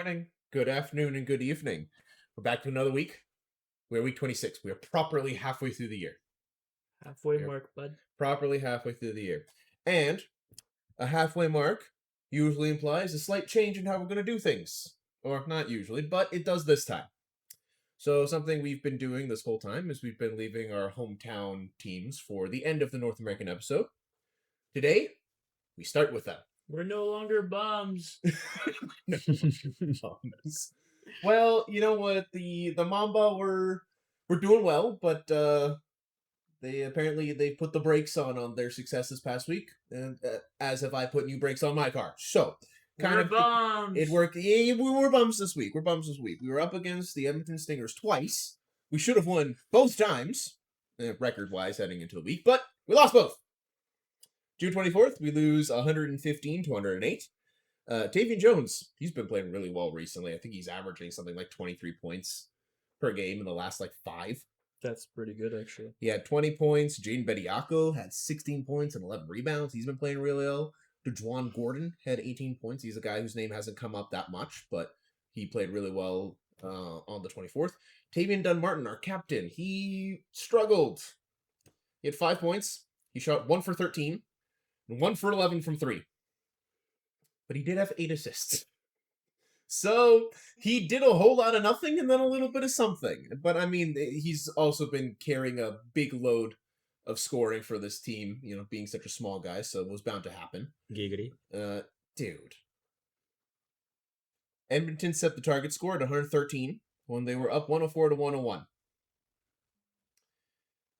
morning, good afternoon, and good evening. We're back to another week. We're week 26. We are properly halfway through the year. Halfway We are mark, bud. properly halfway through the year. And a halfway mark usually implies a slight change in how we're going to do things. Or not usually, but it does this time. So something we've been doing this whole time is we've been leaving our hometown teams for the end of the North American episode. Today, we start with them. We're no longer bums. Well, you know what? The Mamba were doing well, but they put the brakes on their success this past week, and as have I put new brakes on my car. So We're bums. it worked. Yeah, we were bums this week. We're bums this week. We were up against the Edmonton Stingers twice. We should have won both times, record-wise, heading into the week, but we lost both. June 24th, we lose 115 to 108. Tavian Jones, he's been playing really well recently. I think he's averaging something like 23 points per game in the last 5. That's pretty good, actually. He had 20 points. Jaden Bediako had 16 points and 11 rebounds. He's been playing really well. DeJuan Gordon had 18 points. He's a guy whose name hasn't come up that much, but he played really well on the 24th. Tavian Dunn-Martin, our captain, he struggled. He had 5 points. He shot 1 for 13 and 1 for 11 from 3. But he did have 8 assists. So he did a whole lot of nothing and then a little bit of something. But I mean, he's also been carrying a big load of scoring for this team, being such a small guy, so it was bound to happen. Giggity. Dude. Edmonton set the target score at 113 when they were up 104 to 101.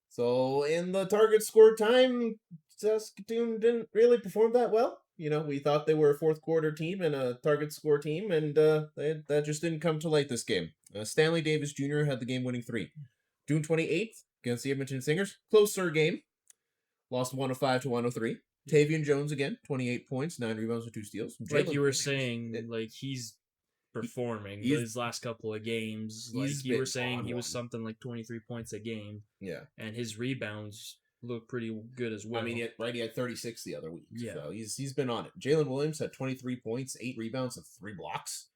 So in the target score time, Saskatoon didn't really perform that well. We thought they were a fourth quarter team and a target score team, and that just didn't come to light this game. Stanley Davis Jr. had the game-winning 3. June 28th, against the Edmonton Stingers, closer game. Lost 105 to 103. Tavian Jones again, 28 points, 9 rebounds and 2 steals. Like you were saying, he's performing his last couple of games. Like you were saying, he was something like 23 points a game. Yeah. And his rebounds look pretty good as well. I mean, he had 36 the other week. Yeah. So he's been on it. Jalen Williams had 23 points, 8 rebounds, and 3 blocks.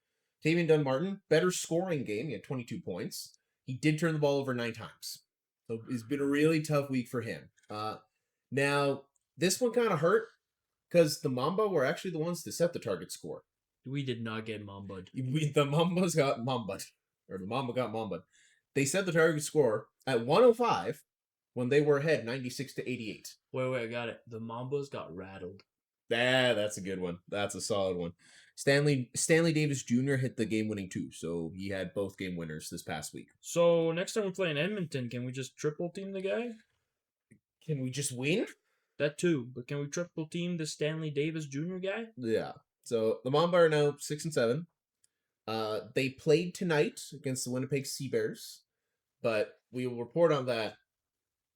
Tavian Dunn-Martin, better scoring game. He had 22 points. He did turn the ball over 9 times. So it's been a really tough week for him. Now, this one kind of hurt because the Mamba were actually the ones to set the target score. We did not get Mamba'd. The Mambas got Mamba'd. Or the Mamba got Mamba'd. They set the target score at 105 when they were ahead 96 to 88. Wait, I got it. The Mambas got rattled. That's a good one. That's a solid one. Stanley Davis Jr. hit the game-winning 2, so he had both game winners this past week. So next time we're playing Edmonton, can we just triple team the guy? Can we just win? That too, but can we triple team the Stanley Davis Jr. guy? Yeah. So the Mamba are now 6-7. They played tonight against the Winnipeg Sea Bears, but we will report on that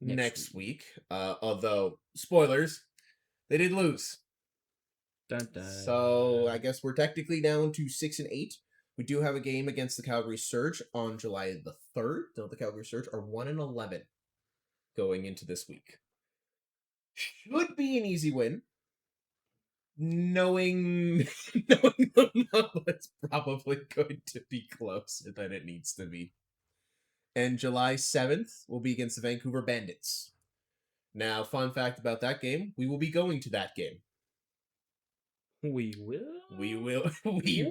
next week. Although, spoilers, they did lose. Dun, dun. So I guess we're technically down to 6-8. We do have a game against the Calgary Surge on July the 3rd. So the Calgary Surge are 1-11 going into this week. Should be an easy win. Knowing the Mamba, it's probably going to be closer than it needs to be. And July 7th will be against the Vancouver Bandits. Now, fun fact about that game, we will be going to that game. We will? We will. We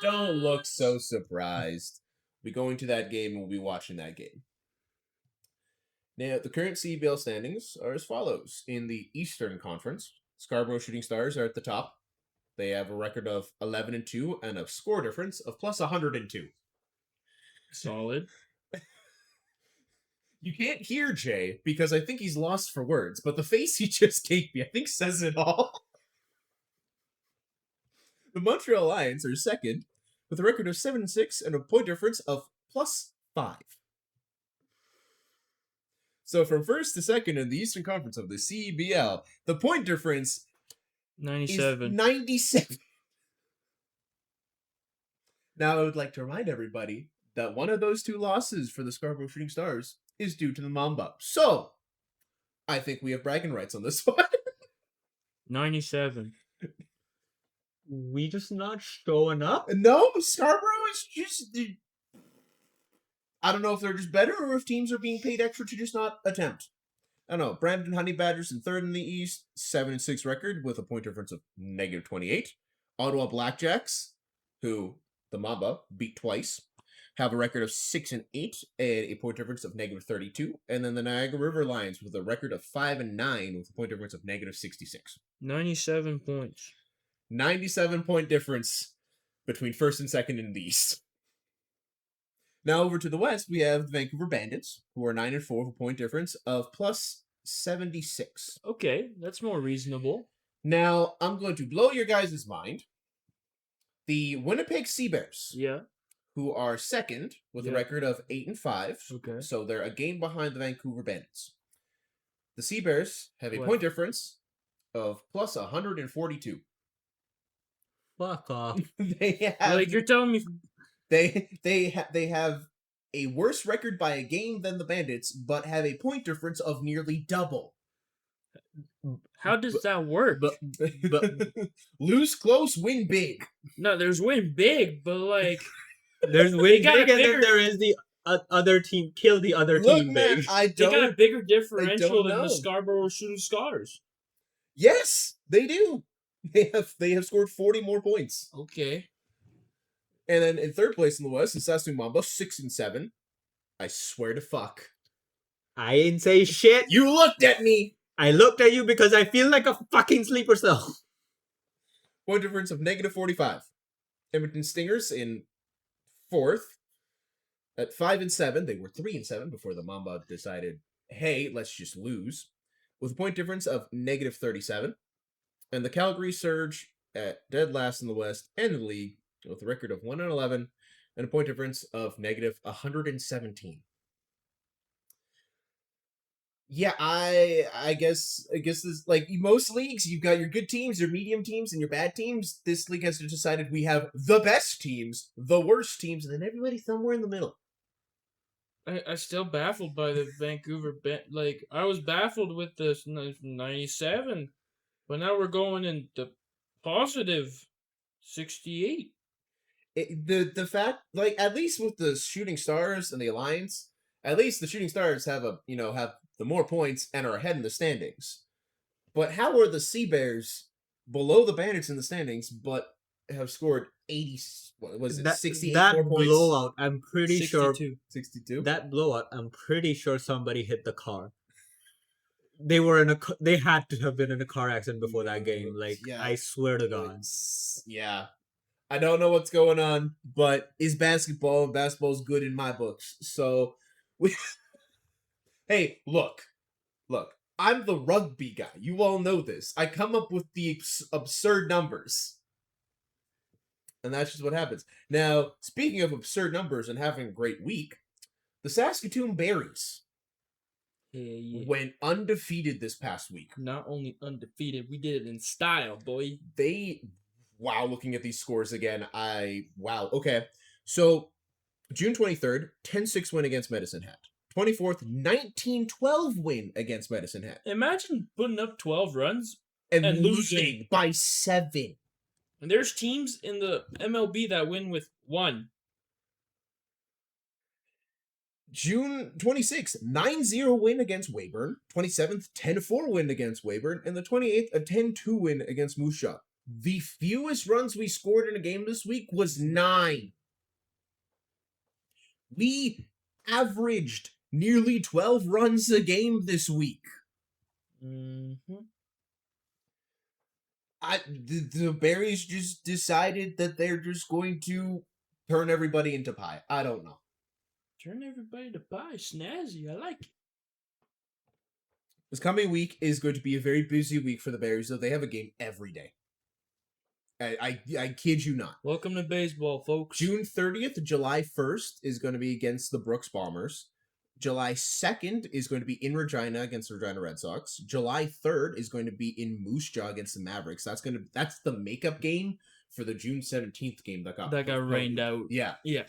don't look so surprised. We'll be going to that game and we'll be watching that game. Now, the current CBL standings are as follows. In the Eastern Conference, Scarborough Shooting Stars are at the top. They have a record of 11-2 and a score difference of plus 102. Solid. You can't hear Jay because I think he's lost for words, but the face he just gave me, I think, says it all. The Montreal Lions are second with a record of 7-6 and a point difference of plus 5. So from first to second in the Eastern Conference of the CBL, the point difference 97. is 97. Now, I would like to remind everybody that one of those 2 losses for the Scarborough Shooting Stars is due to the Mamba. So, I think we have bragging rights on this one. 97. We just not showing up? No, Scarborough is just... I don't know if they're just better or if teams are being paid extra to just not attempt. I don't know. Brampton Honey Badgers in third in the East, 7-6 record with a point difference of -28. Ottawa Blackjacks, who the Mamba beat twice, have a record of 6-8 and a point difference of -32. And then the Niagara River Lions with a record of 5-9 with a point difference of -66. 97 points. 97-point difference between first and second in the East. Now over to the West, we have the Vancouver Bandits, who are 9-4 with a point difference of +76. Okay, that's more reasonable. Now, I'm going to blow your guys' mind. The Winnipeg Seabears, Yeah, who are second with a record of 8-5. Okay. So they're a game behind the Vancouver Bandits. The Seabears have a point difference of +142. Fuck off. They have, like you're telling me they have a worse record by a game than the Bandits, but have a point difference of nearly double. how does that work? But lose close, win big. No, there's win big, but like there's win big, and then there is the other team kill the other team big. I they got a bigger differential than the Scarborough Shooting Stars. Yes, they do. They have scored 40 more points. Okay. And then in third place in the West is Saskatoon Mamba, 6-7. I swear to fuck. I didn't say shit. You looked at me. I looked at you because I feel like a fucking sleeper cell. Point difference of -45. Edmonton Stingers in fourth at 5-7. They were 3-7 before the Mamba decided, hey, let's just lose, with a point difference of -37. And the Calgary Surge at dead last in the West and the league with a record of 1-11 and a point difference of -117. Yeah, I guess this, like most leagues, you've got your good teams, your medium teams, and your bad teams. This league has decided we have the best teams, the worst teams, and then everybody somewhere in the middle. I still baffled by the Vancouver like I was baffled with this 97, but now we're going into +68. The fact, like, at least with the Shooting Stars and the Alliance, at least the Shooting Stars have have the more points and are ahead in the standings. But how are the Seabears below the Bandits in the standings, but have scored 80? What was it? 68 more points. That blowout, I'm pretty 62. sure. 62. That blowout, I'm pretty sure somebody hit the car. They were in a. They had to have been in a car accident before that game. Like, yeah. I swear to God. Yeah. I don't know what's going on, but it's basketball, and basketball's good in my books. So, hey, look. I'm the rugby guy. You all know this. I come up with the absurd numbers. And that's just what happens. Now, speaking of absurd numbers and having a great week, the Saskatoon Berries went undefeated this past week. Not only undefeated, we did it in style, boy. Wow, looking at these scores again, wow. Okay, so June 23rd, 10-6 win against Medicine Hat. 24th, 19-12 win against Medicine Hat. Imagine putting up 12 runs and losing by 7. And there's teams in the MLB that win with 1. June 26th, 9-0 win against Weyburn. 27th, 10-4 win against Weyburn. And the 28th, a 10-2 win against Moose Jaw. The fewest runs we scored in a game this week was 9. We averaged nearly 12 runs a game this week. Mm-hmm. The Berries just decided that they're just going to turn everybody into pie. I don't know. Turn everybody to pie. Snazzy. I like it. This coming week is going to be a very busy week for the Berries, though. They have a game every day. I kid you not. Welcome to baseball, folks. June 30th, July 1st is going to be against the Brooks Bombers. July 2nd is going to be in Regina against the Regina Red Sox. July 3rd is going to be in Moose Jaw against the Mavericks. That's the makeup game for the June 17th game that got rained out. Yeah. Yeah.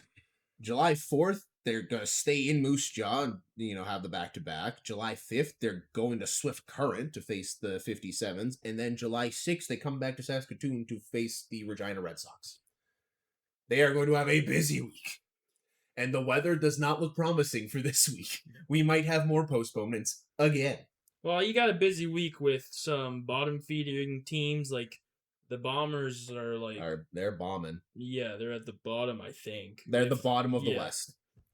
July 4th they're going to stay in Moose Jaw and, have the back-to-back. July 5th, they're going to Swift Current to face the 57s. And then July 6th, they come back to Saskatoon to face the Regina Red Sox. They are going to have a busy week. And the weather does not look promising for this week. We might have more postponements again. Well, you got a busy week with some bottom-feeding teams. Like, the Bombers are like... They're bombing. Yeah, they're at the bottom, I think. They're the bottom of the West.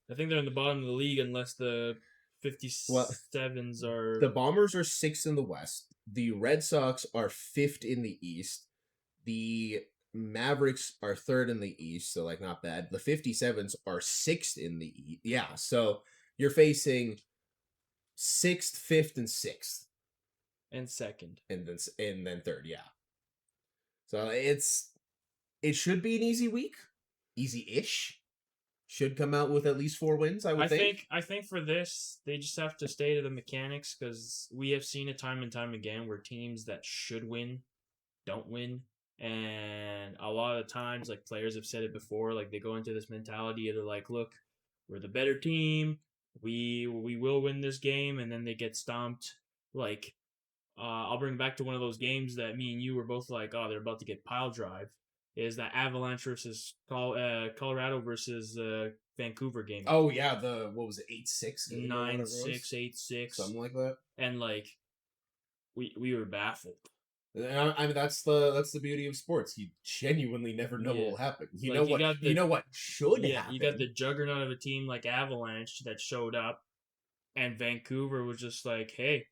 I think they're in the bottom of the league unless the 57s are... The Bombers are 6th in the West. The Red Sox are 5th in the East. The Mavericks are 3rd in the East, so, not bad. The 57s are 6th in the East. Yeah, so you're facing 6th, 5th, and 6th. And 2nd. And then 3rd, yeah. So it should be an easy week. Easy-ish. Should come out with at least 4 wins, I would think. I think for this, they just have to stay to the mechanics, because we have seen it time and time again where teams that should win don't win. And a lot of times, players have said it before, they go into this mentality of they're like, look, we're the better team, we will win this game, and then they get stomped. I'll bring back to one of those games that me and you were both like, oh, they're about to get pile drive. Is that Avalanche versus Colorado versus Vancouver game. Oh, yeah, what was it, 8-6? 9-6, 8-6. Something like that. And, we were baffled. I mean, that's the beauty of sports. You genuinely never know what will happen. You know what should happen. You got the juggernaut of a team like Avalanche that showed up, and Vancouver was just like, hey,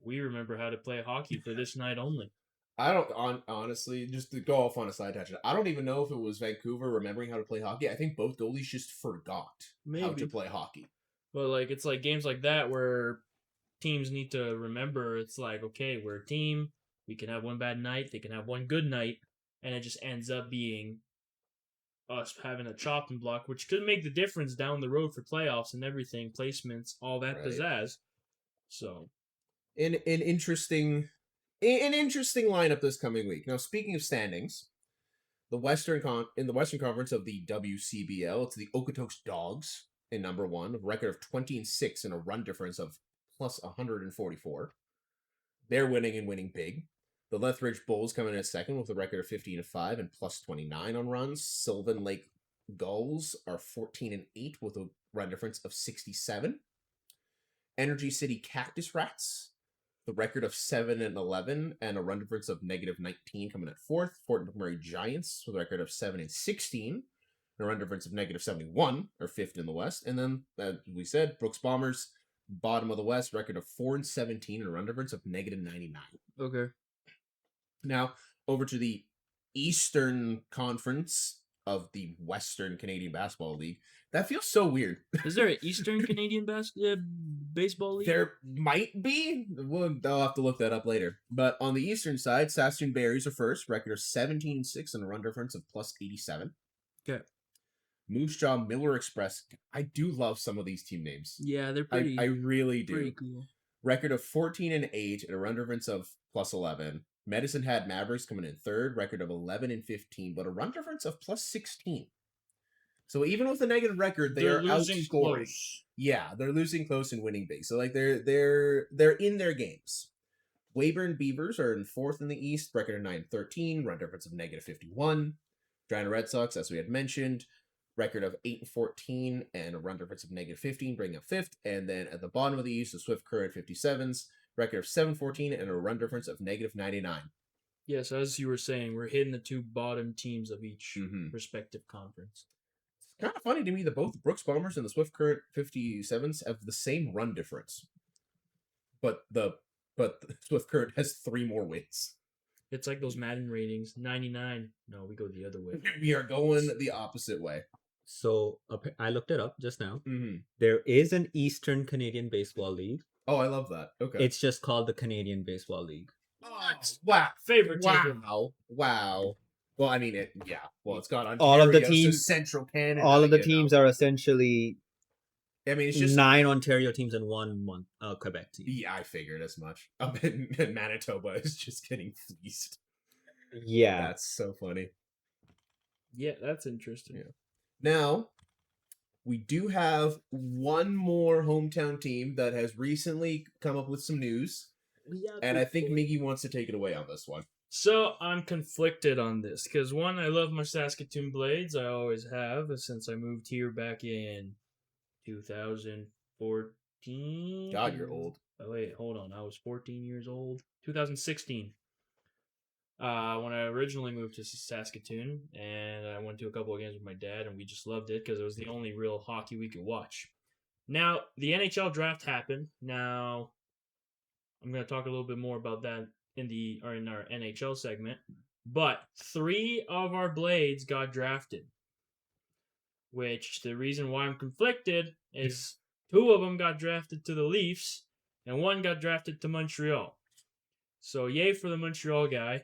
we remember how to play hockey for this night only. I don't, honestly, just to go off on a side tangent, I don't even know if it was Vancouver remembering how to play hockey. I think both goalies just forgot how to play hockey. But, it's games like that where teams need to remember, it's okay, we're a team, we can have one bad night, they can have one good night, and it just ends up being us having a chopping block, which could make the difference down the road for playoffs and everything, placements, all that pizzazz. So, An interesting lineup this coming week. Now, speaking of standings, in the Western Conference of the WCBL, it's the Okotoks Dogs in number 1, a record of 20-6 and a run difference of plus 144. They're winning and winning big. The Lethbridge Bulls come in at 2nd with a record of 15-5 and plus 29 on runs. Sylvan Lake Gulls are 14-8 with a run difference of 67. Energy City Cactus Rats, the record of 7-11 and a run difference of -19, coming at 4th. Fort McMurray Giants with a record of 7-16 and a run difference of -71 are 5th in the West. And then, as we said, Brooks Bombers, bottom of the West, record of 4-17 and a run difference of -99. Okay. Now, over to the Eastern Conference of the Western Canadian Basketball League. That feels so weird. Is there an Eastern Canadian baseball league? There might be. I'll have to look that up later. But on the Eastern side, Saskatoon Berries are first, record of 17-6 and a run difference of plus 87. Okay. Moose Jaw Miller Express. I do love some of these team names. Yeah, they're pretty. I really do. Pretty cool. Record of 14-8 and a run difference of plus 11. Medicine Hat Mavericks coming in 3rd, record of 11-15, but a run difference of plus 16. So even with a negative record, they're outscoring. Close. Yeah, they're losing close and winning big. So they're in their games. Weyburn Beavers are in 4th in the East, record of 9-13, run difference of -51. Regina Red Sox, as we had mentioned, record of 8-14 and a run difference of -15, bringing up 5th. And then at the bottom of the East, the Swift Current 57s, record of 7-14 and a run difference of -99. Yes, as you were saying, we're hitting the 2 bottom teams of each respective conference. It's kind of funny to me that both the Brooks Bombers and the Swift Current 57s have the same run difference. But the Swift Current has 3 more wins. It's like those Madden ratings, 99. No, we go the other way. We are going the opposite way. So I looked it up just now. Mm-hmm. There is an Eastern Canadian Baseball League. Oh, I love that. Okay. It's just called the Canadian Baseball League. What? Wow. Favoritism. Wow. Well, I mean, it's got Ontario, all of the teams, so Central Canada. All of the teams are essentially. I mean, it's just 9 Ontario teams and 1 Quebec team. Yeah, I figured as much. Up in Manitoba is just getting fleeced. Yeah. That's so funny. Yeah, that's interesting. Yeah. Now, we do have one more hometown team that has recently come up with some news, and I think Miggy wants to take it away on this one. So I'm conflicted on this because one, I love my Saskatoon Blades. I always have since I moved here back in 2014. God, you're old. Oh wait, hold on. I was 14 years old. 2016. When I originally moved to Saskatoon, and I went to a couple of games with my dad, and we just loved it because it was the only real hockey we could watch. Now the NHL draft happened. Now I'm going to talk a little bit more about that in our NHL segment. But 3 of our Blades got drafted, which the reason why I'm conflicted is 2 of them got drafted to the Leafs, and 1 got drafted to Montreal. So yay for the Montreal guy.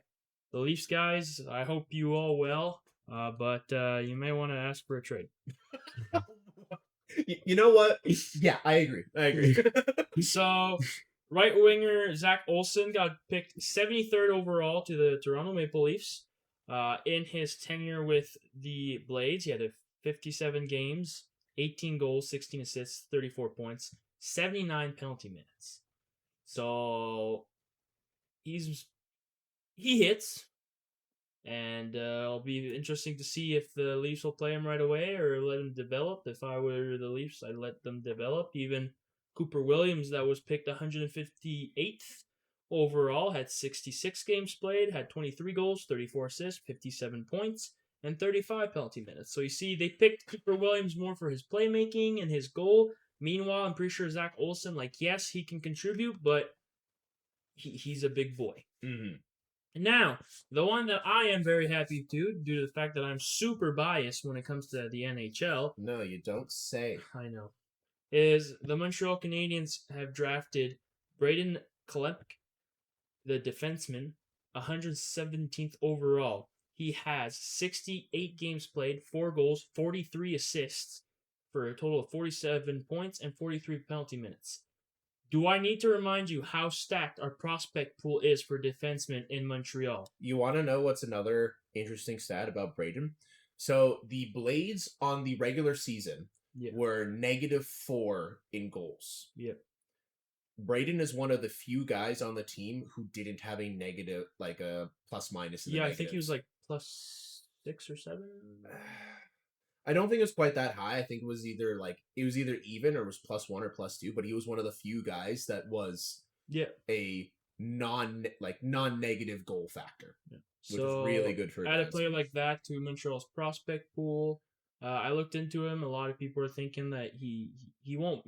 The Leafs guys, I hope you all well, but you may want to ask for a trade. You know what? Yeah, I agree. So, right winger Zach Olsen got picked 73rd overall to the Toronto Maple Leafs. In his tenure with the Blades, he had 57 games, 18 goals, 16 assists, 34 points, 79 penalty minutes. So he hits, and it'll be interesting to see if the Leafs will play him right away or let him develop. If I were the Leafs, I'd let them develop. Even Cooper Williams, that was picked 158th overall, had 66 games played, had 23 goals, 34 assists, 57 points, and 35 penalty minutes. So you see, they picked Cooper Williams more for his playmaking and his goal. Meanwhile, I'm pretty sure Zach Olsen, yes, he can contribute, but he's a big boy. Mm-hmm. Now, the one that I am very happy to, due to the fact that I'm super biased when it comes to the NHL. No, you don't say. I know. Is the Montreal Canadiens have drafted Braden Klemek, the defenseman, 117th overall. He has 68 games played, 4 goals, 43 assists, for a total of 47 points and 43 penalty minutes. Do I need to remind you how stacked our prospect pool is for defensemen in Montreal? You want to know what's another interesting stat about Braden? So the Blades on the regular season were -4 in goals. Yep. Braden is one of the few guys on the team who didn't have a negative, like a plus minus. In the I think he was like +6 or 7. I don't think it was quite that high. I think it was either even or it was +1 or +2. But he was one of the few guys that was a non-negative goal factor, which is really good for. Add a player like that to Montreal's prospect pool. I looked into him. A lot of people are thinking that he won't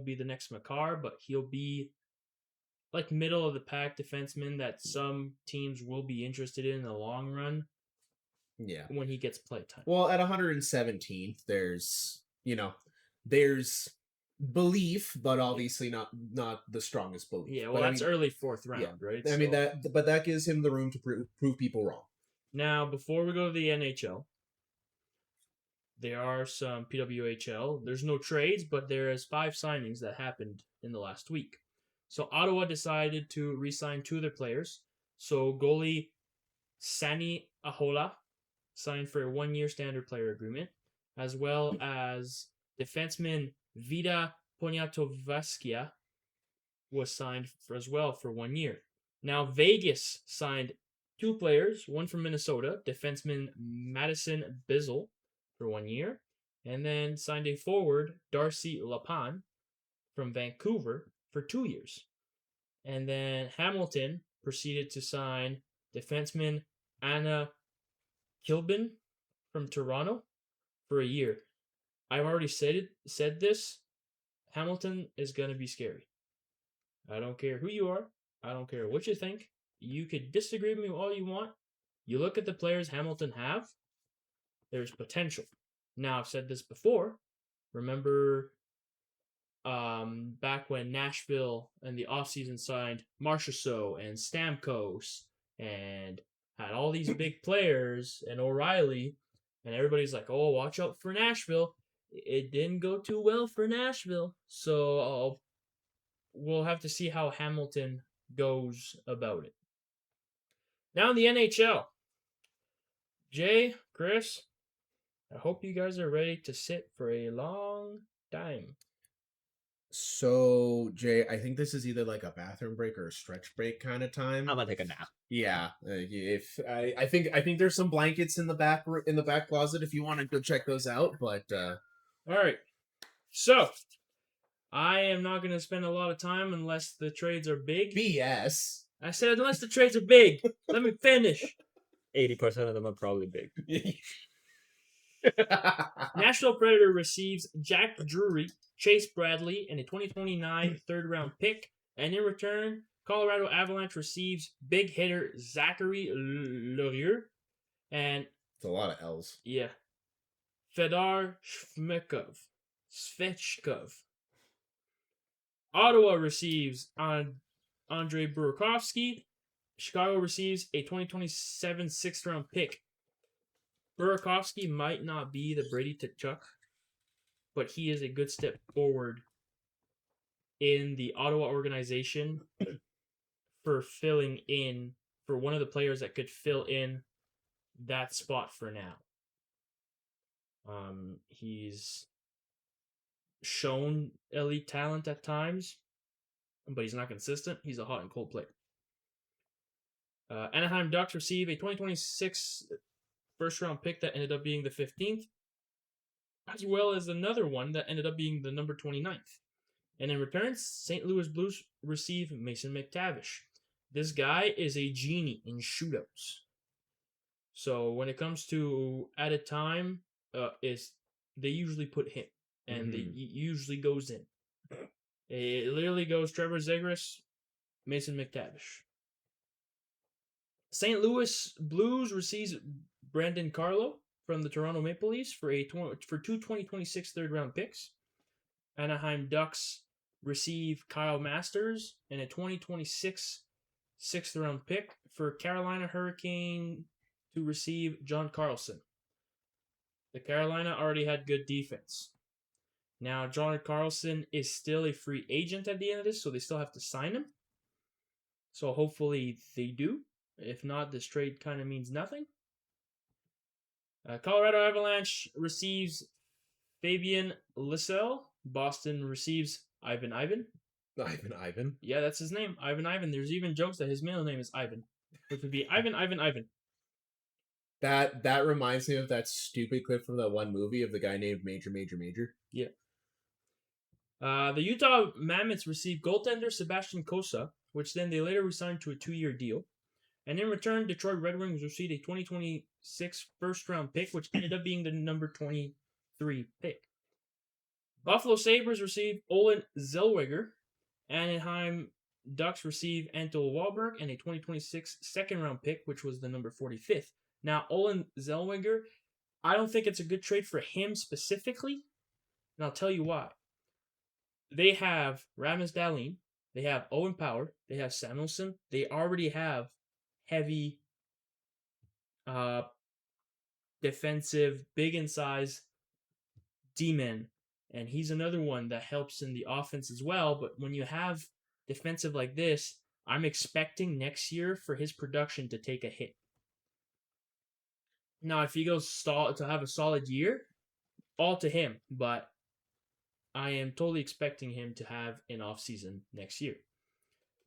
be the next Makar, but he'll be like middle of the pack defenseman that some teams will be interested in the long run. Yeah, when he gets play time. Well, at 117th, there's belief, but obviously not the strongest belief. Yeah, well, that's early 4th round, right? I mean that gives him the room to prove people wrong. Now, before we go to the NHL, there are some PWHL. There's no trades, but there is 5 signings that happened in the last week. So Ottawa decided to re-sign 2 of their players. So goalie Sani Ahola signed for a 1-year standard player agreement, as well as defenseman Vida Poniatowskia was signed for 1 year. Now, Vegas signed 2 players, one from Minnesota, defenseman Madison Bizzle, for 1 year, and then signed a forward, Darcy Lapan, from Vancouver for 2 years. And then Hamilton proceeded to sign defenseman Anna Kilbin from Toronto for a year. I've already said this. Hamilton is going to be scary. I don't care who you are. I don't care what you think. You could disagree with me all you want. You look at the players Hamilton have, there's potential. Now, I've said this before. Remember back when Nashville in the offseason signed Marchessault and Stamkos and had all these big players and O'Reilly, and everybody's like, oh, watch out for Nashville. It didn't go too well for Nashville. So we'll have to see how Hamilton goes about it. Now in the NHL. Jay, Chris, I hope you guys are ready to sit for a long time. So, Jay, I think this is either like a bathroom break or a stretch break kind of time. I'm gonna take a nap. Yeah, if I think there's some blankets in the back closet if you want to go check those out. But All right. So, I am not going to spend a lot of time unless the trades are big. BS. I said unless the trades are big. Let me finish. 80% of them are probably big. Nashville Predator receives Jack Drury, Chase Bradley, and a 2029 third-round pick. And in return, Colorado Avalanche receives big hitter Zachary Laurier and It's a lot of L's. yeah, Fedor Svechkov. Ottawa receives Andrei Burakovsky. Chicago receives a 2027 sixth-round pick. Burakovsky might not be the Brady Tkachuk, but he is a good step forward in the Ottawa organization for filling in for one of the players that could fill in that spot for now. He's shown elite talent at times, but he's not consistent. He's a hot and cold player. Anaheim Ducks receive a 2026 first-round pick that ended up being the 15th, as well as another one that ended up being the number 29th. And in return, St. Louis Blues receive Mason McTavish. This guy is a genie in shootouts. So when it comes to added time, they usually put him, and he usually goes in. It literally goes Trevor Zegras, Mason McTavish. St. Louis Blues receives Brandon Carlo from the Toronto Maple Leafs for two 2026 third-round picks. Anaheim Ducks receive Kyle Masters and a 2026 sixth-round pick for Carolina Hurricane to receive John Carlson. The Carolina already had good defense. Now, John Carlson is still a free agent at the end of this, so they still have to sign him. So hopefully they do. If not, this trade kind of means nothing. Colorado Avalanche receives Fabian Lysell. Boston receives Ivan. Ivan. Yeah, that's his name. Ivan. There's even jokes that his middle name is Ivan, which would be Ivan. That reminds me of that stupid clip from that one movie of the guy named Major. Yeah. The Utah Mammoths received goaltender Sebastian Cossa, which then they later resigned to a 2-year deal. And in return, Detroit Red Wings received a 2026 first-round pick, which ended up being the number 23 pick. Buffalo Sabres received Olin Zellweger. Anaheim Ducks receive Anton Wahlberg and a 2026 second-round pick, which was the number 45th. Now, Olin Zellweger, I don't think it's a good trade for him specifically, and I'll tell you why. They have Rasmus Dahlin, they have Owen Power, they have Samuelsson, they already have heavy defensive, big in size D-men, and he's another one that helps in the offense as well. But when you have defensive like this, I'm expecting next year for his production to take a hit. Now, if he goes to have a solid year, all to him, but I am totally expecting him to have an off-season next year.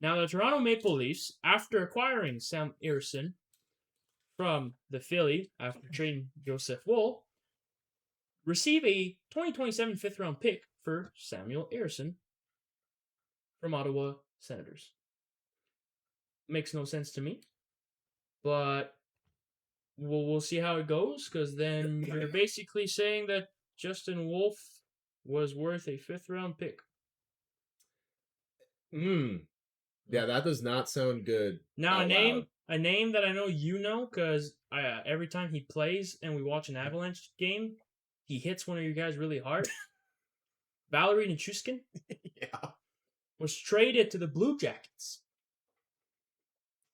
Now, the Toronto Maple Leafs, after acquiring Sam Ersson from the Philly after trading Joseph Woll, receive a 2027 fifth-round pick for Samuel Ersson from Ottawa Senators. Makes no sense to me, but we'll see how it goes, because then you're basically saying that Justin Wolf was worth a fifth-round pick. Yeah, that does not sound good. Now, a name that I know you know, because every time he plays and we watch an Avalanche game, he hits one of you guys really hard. Valerie Nichushkin was traded to the Blue Jackets.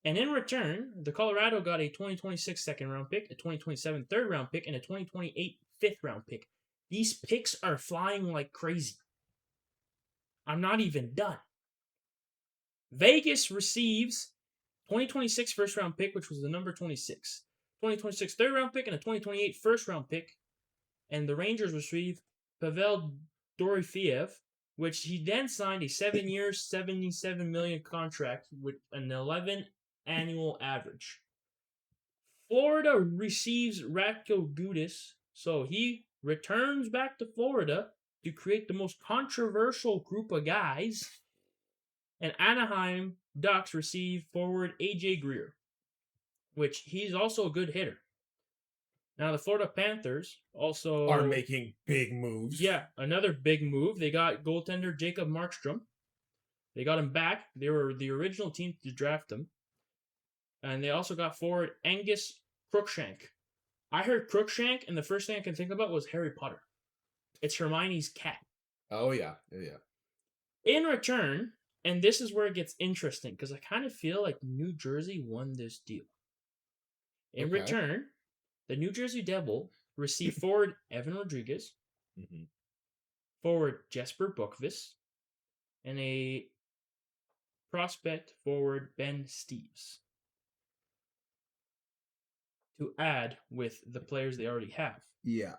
And in return, the Colorado got a 2026 second-round pick, a 2027 third-round pick, and a 2028 fifth-round pick. These picks are flying like crazy. I'm not even done. Vegas receives 2026 first-round pick, which was the number 26. 2026 third-round pick and a 2028 first-round pick and the Rangers received Pavel Dorofeyev, which he then signed a 7-year, $77 million contract with an 11 annual average. Florida receives Ratko Gudas, so he returns back to Florida to create the most controversial group of guys. And Anaheim Ducks receive forward AJ Greer, which he's also a good hitter. Now the Florida Panthers also are making big moves. Yeah, another big move. They got goaltender Jacob Markstrom. They got him back. They were the original team to draft him. And they also got forward Angus Crookshank. I heard Crookshank, and the first thing I can think about was Harry Potter. It's Hermione's cat. Oh, yeah. Yeah. In return, and this is where it gets interesting, because I kind of feel like New Jersey won this deal. In return, the New Jersey Devil received forward Evan Rodriguez, forward Jesper Bukvist, and a prospect forward Ben Steeves to add with the players they already have. Yeah.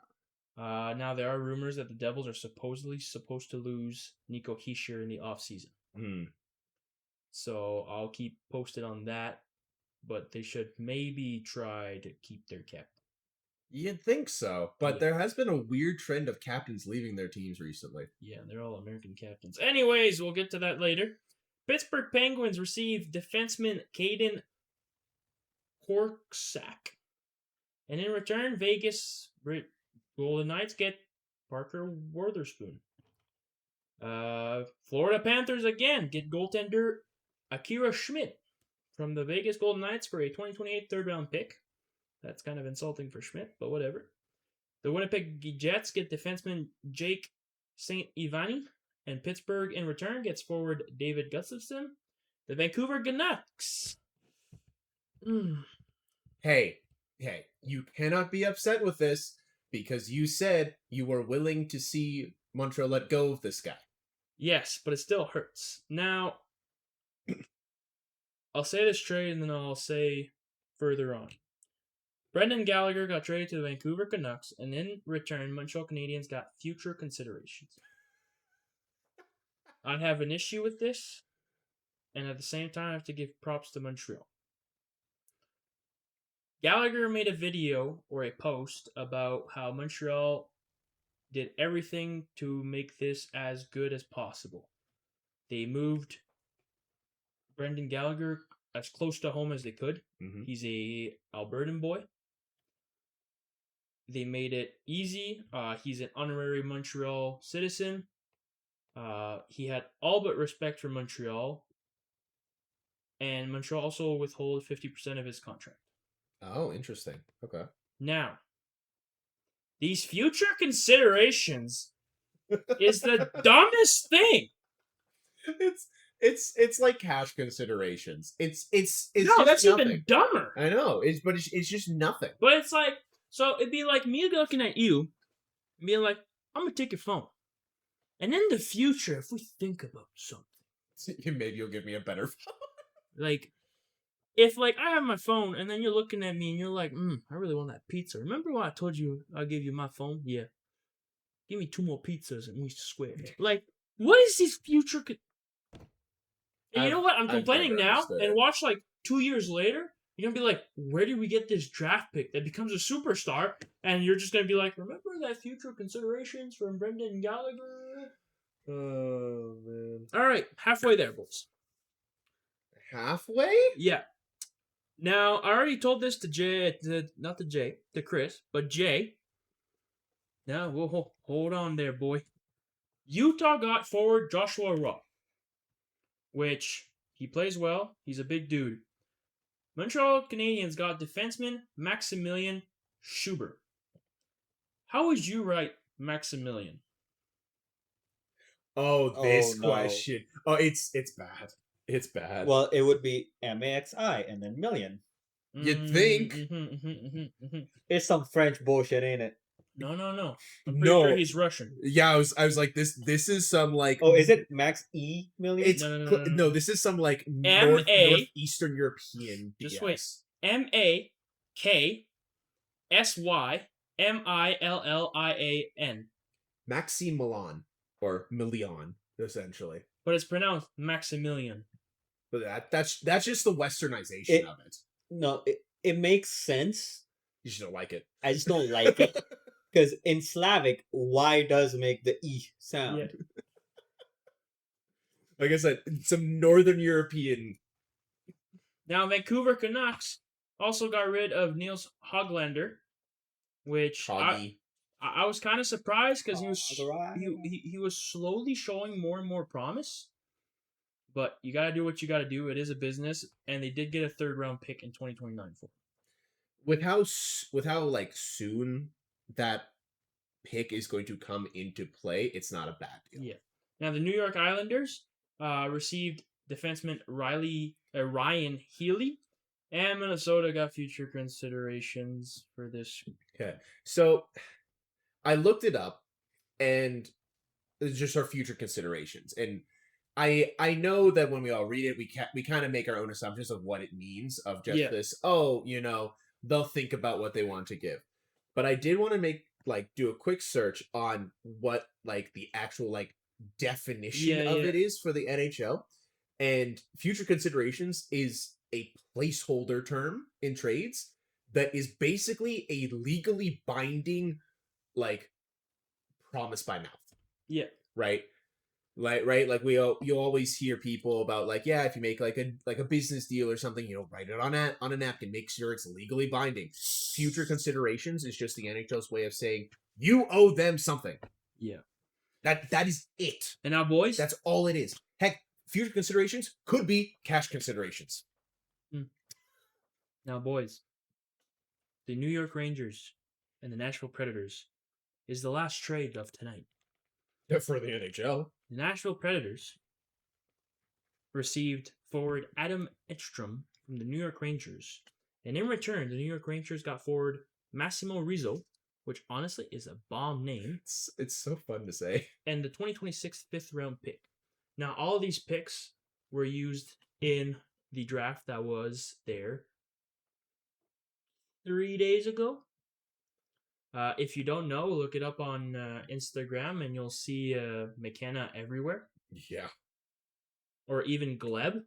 Now, there are rumors that the Devils are supposedly supposed to lose Nico Hischier in the offseason. So I'll keep posted on that, but they should maybe try to keep their captain. You'd think so, but there has been a weird trend of captains leaving their teams recently. Yeah, they're all American captains. Anyways, we'll get to that later. Pittsburgh Penguins receive defenseman Caden Korczak. And in return, Vegas Golden Knights get Parker Wotherspoon. Florida Panthers again get goaltender Akira Schmidt from the Vegas Golden Knights for a 2028 third-round pick. That's kind of insulting for Schmidt, but whatever. The Winnipeg Jets get defenseman Jake St. Ivany, and Pittsburgh in return gets forward David Gustafson. The Vancouver Canucks. Hey, you cannot be upset with this because you said you were willing to see Montreal let go of this guy. Yes, but it still hurts. Now, I'll say this straight and then I'll say further on. Brendan Gallagher got traded to the Vancouver Canucks, and in return, Montreal Canadiens got future considerations. I'd have an issue with this, and at the same time, I have to give props to Montreal. Gallagher made a video or a post about how Montreal did everything to make this as good as possible. They moved Brendan Gallagher as close to home as they could. He's a Albertan boy. They made it easy. He's an honorary Montreal citizen. He had all but respect for Montreal. And Montreal also withhold 50% of his contract. Oh, interesting. Okay. Now, these future considerations is the dumbest thing. It's like cash considerations. It's no, just that's nothing. even dumber. I know. It's just nothing. But it's like, so it'd be like me looking at you and being like, I'm gonna take your phone. And in the future, if we think about something, maybe you'll give me a better phone. Like, if like I have my phone and then you're looking at me and you're like, I really want that pizza. Remember when I told you I'll give you my phone? Yeah. Give me 2 more pizzas and we square. Like, what is this future? And you know what? I'm complaining now, and watch like 2 years later, you're gonna be like, where did we get this draft pick that becomes a superstar? And you're just gonna be like, remember that future considerations from Brendan Gallagher? Oh man! All right, halfway there, boys. Halfway? Yeah. Now I already told this to Chris, but Jay. Now we'll hold on there, boy. Utah got forward Joshua Rock, which he plays well. He's a big dude. Montreal Canadiens got defenseman Maximilian Schubert. How would you write Maximilian? Oh, this question. Oh, it's bad. It's bad. Well, it would be MAXI and then million. You'd think. It's some French bullshit, ain't it? No. I'm pretty sure he's Russian. Yeah, I was like, this is some like. Oh, is it Max E million? It's no. This is some like Northeastern European. Just wait. MAKSY Millian. Maxime Milan, or Million, essentially. But it's pronounced Maximilian. But that's just the westernization It- of it. No, it makes sense. You just don't like it. I just don't like it. Because in Slavic, Y does make the E sound. Yeah. Like I said, some Northern European. Now, Vancouver Canucks also got rid of Niels Hoglander, which Hoggy. I was kind of surprised because Hoglander. he was slowly showing more and more promise. But you got to do what you got to do. It is a business, and they did get a 3rd round pick in 2029 for him. With how like soon that pick is going to come into play, it's not a bad deal. Yeah. Now the New York Islanders received defenseman Ryan Healy, and Minnesota got future considerations for this. Okay, so I looked it up, and it's just our future considerations. And I know that when we all read it, we kind of make our own assumptions of what it means of just this. Oh, they'll think about what they want to give. But I did want to do a quick search on what like the actual like definition of it is for the NHL. And future considerations is a placeholder term in trades that is basically a legally binding like promise by mouth. Yeah. Right? Like you always hear people about like, yeah, if you make like a business deal or something, write it on a napkin, make sure it's legally binding. Future considerations is just the NHL's way of saying you owe them something. Yeah. That is it. And now, boys, that's all it is. Heck, future considerations could be cash considerations. Now, boys, the New York Rangers and the Nashville Predators is the last trade of tonight. For the NHL. The Nashville Predators received forward Adam Edstrom from the New York Rangers. And in return, the New York Rangers got forward Massimo Rizzo, which honestly is a bomb name. It's so fun to say. And the 2026 5th round pick. Now, all of these picks were used in the draft that was there 3 days ago. If you don't know, look it up on Instagram and you'll see McKenna everywhere. Yeah. Or even Gleb,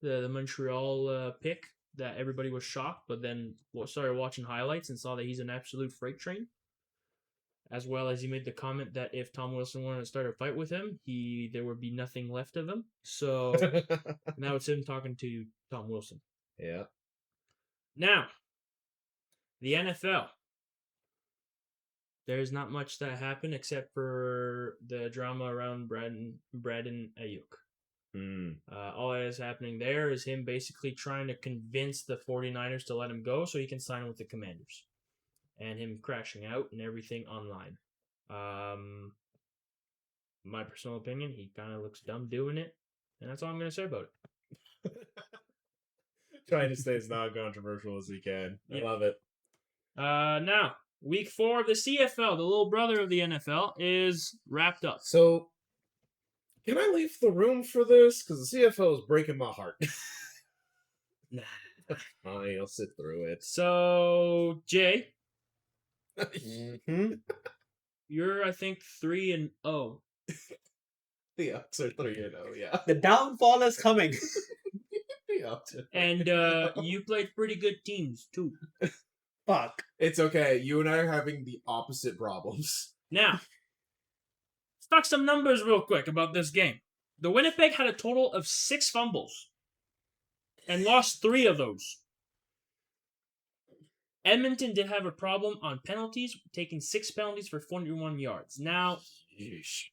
the Montreal pick that everybody was shocked, but then started watching highlights and saw that he's an absolute freight train. As well as he made the comment that if Tom Wilson wanted to start a fight with him, there would be nothing left of him. So now it's him talking to Tom Wilson. Yeah. Now, the NFL. There's not much that happened except for the drama around Braden Ayuk. All that is happening there is him basically trying to convince the 49ers to let him go so he can sign with the Commanders. And him crashing out and everything online. My personal opinion, he kind of looks dumb doing it. And that's all I'm going to say about it. Trying to stay as non-controversial as he can. I love it. Now, week 4 of the CFL, the little brother of the NFL, is wrapped up. So, can I leave the room for this? Because the CFL is breaking my heart. Nah. Fine, I'll sit through it. So, Jay, Mm-hmm. you're, I think, 3-0. The odds are 3-0, yeah. The downfall is coming. The odds are And you played pretty good teams, too. Fuck. It's okay. You and I are having the opposite problems. Now, let's talk some numbers real quick about this game. The Winnipeg had a total of 6 fumbles and lost 3 of those. Edmonton did have a problem on penalties, taking 6 penalties for 41 yards. Now, Yeesh.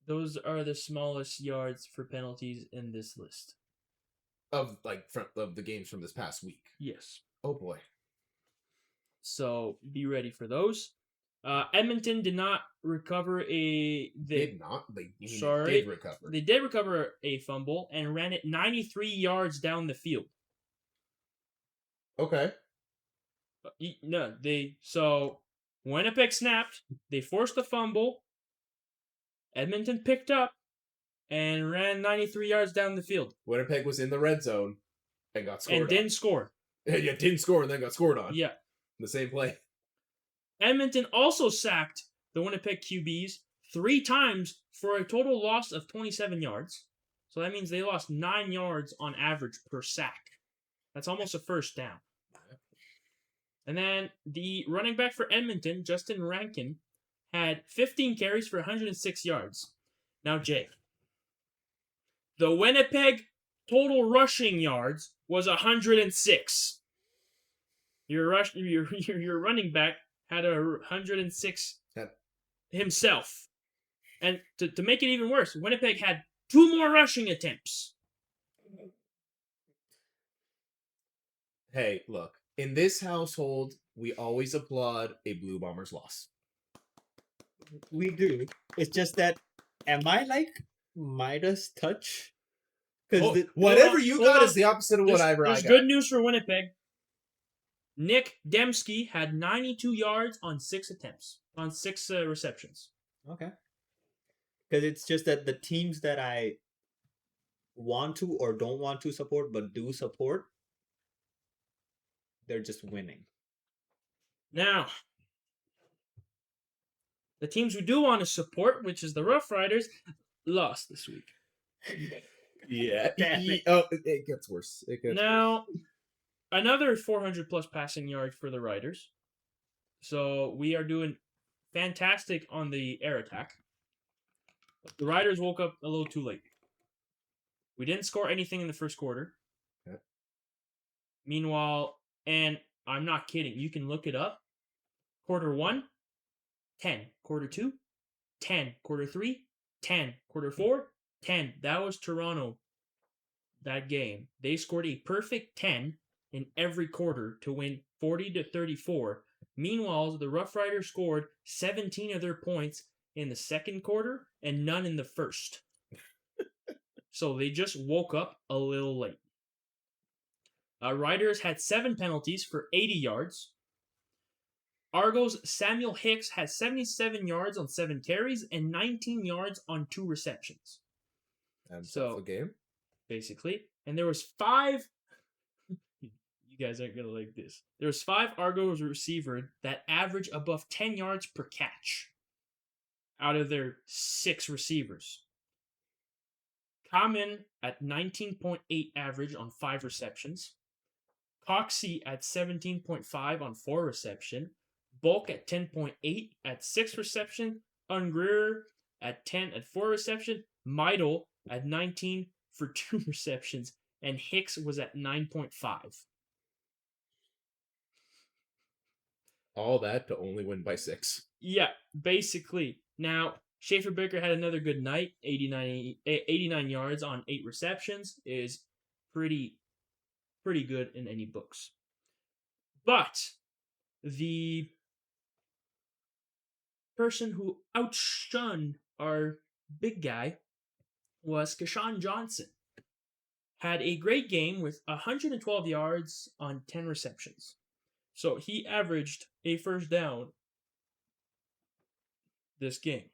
those are the smallest yards for penalties in this list. Of the games from this past week. Yes. Oh boy. So be ready for those. Edmonton did not recover Did not? They Sorry. did recover. They did recover a fumble and ran it 93 yards down the field. Okay. So Winnipeg snapped. They forced the fumble. Edmonton picked up and ran 93 yards down the field. Winnipeg was in the red zone and got scored and didn't score. Yeah, didn't score and then got scored on. Yeah. The same play. Edmonton also sacked the Winnipeg QBs 3 times for a total loss of 27 yards. So that means they lost 9 yards on average per sack. That's almost a first down. And then the running back for Edmonton, Justin Rankin, had 15 carries for 106 yards. Now, Jake, the Winnipeg total rushing yards was 106. Your running back had 106 himself. And to make it even worse, Winnipeg had 2 more rushing attempts. Hey, look. In this household, we always applaud a Blue Bombers loss. We do. It's just that, am I like Midas touch? Because whatever you got is the opposite of whatever I got. There's good news for Winnipeg. Nick Dembski had 92 yards on 6 attempts, on 6 receptions. Okay. Because it's just that the teams that I want to or don't want to support but do support, they're just winning. Now, the teams we do want to support, which is the Rough Riders, lost this week. Yeah. It gets worse. Now, another 400 plus passing yards for the Riders. So we are doing fantastic on the air attack. The Riders woke up a little too late. We didn't score anything in the first quarter. Okay. Meanwhile, and I'm not kidding, you can look it up. Quarter 1, 10. Quarter 2, 10. Quarter 3, 10. Quarter 4, 10. That was Toronto. That game. They scored a perfect 10 in every quarter to win 40-34. Meanwhile, the Rough Riders scored 17 of their points in the second quarter and none in the first. So they just woke up a little late. Riders had 7 penalties for 80 yards. Argos' Samuel Hicks had 77 yards on 7 carries and 19 yards on 2 receptions. And so the game, basically, and there was 5. You guys aren't gonna like this. There was 5 Argos receivers that average above 10 yards per catch out of their 6 receivers. Common at 19.8 average on 5 receptions. Coxey at 17.5 on 4 reception. Bulk at 10.8 at 6 reception. Ungreer at 10 at 4 reception. Meidel at 19 for 2 receptions. And Hicks was at 9.5. All that to only win by 6. Yeah, basically. Now, Schaefer Baker had another good night. 89 yards on 8 receptions is pretty good in any books. But the person who outshone our big guy was Keshawn Johnson. Had a great game with 112 yards on 10 receptions. So he averaged a first down this game.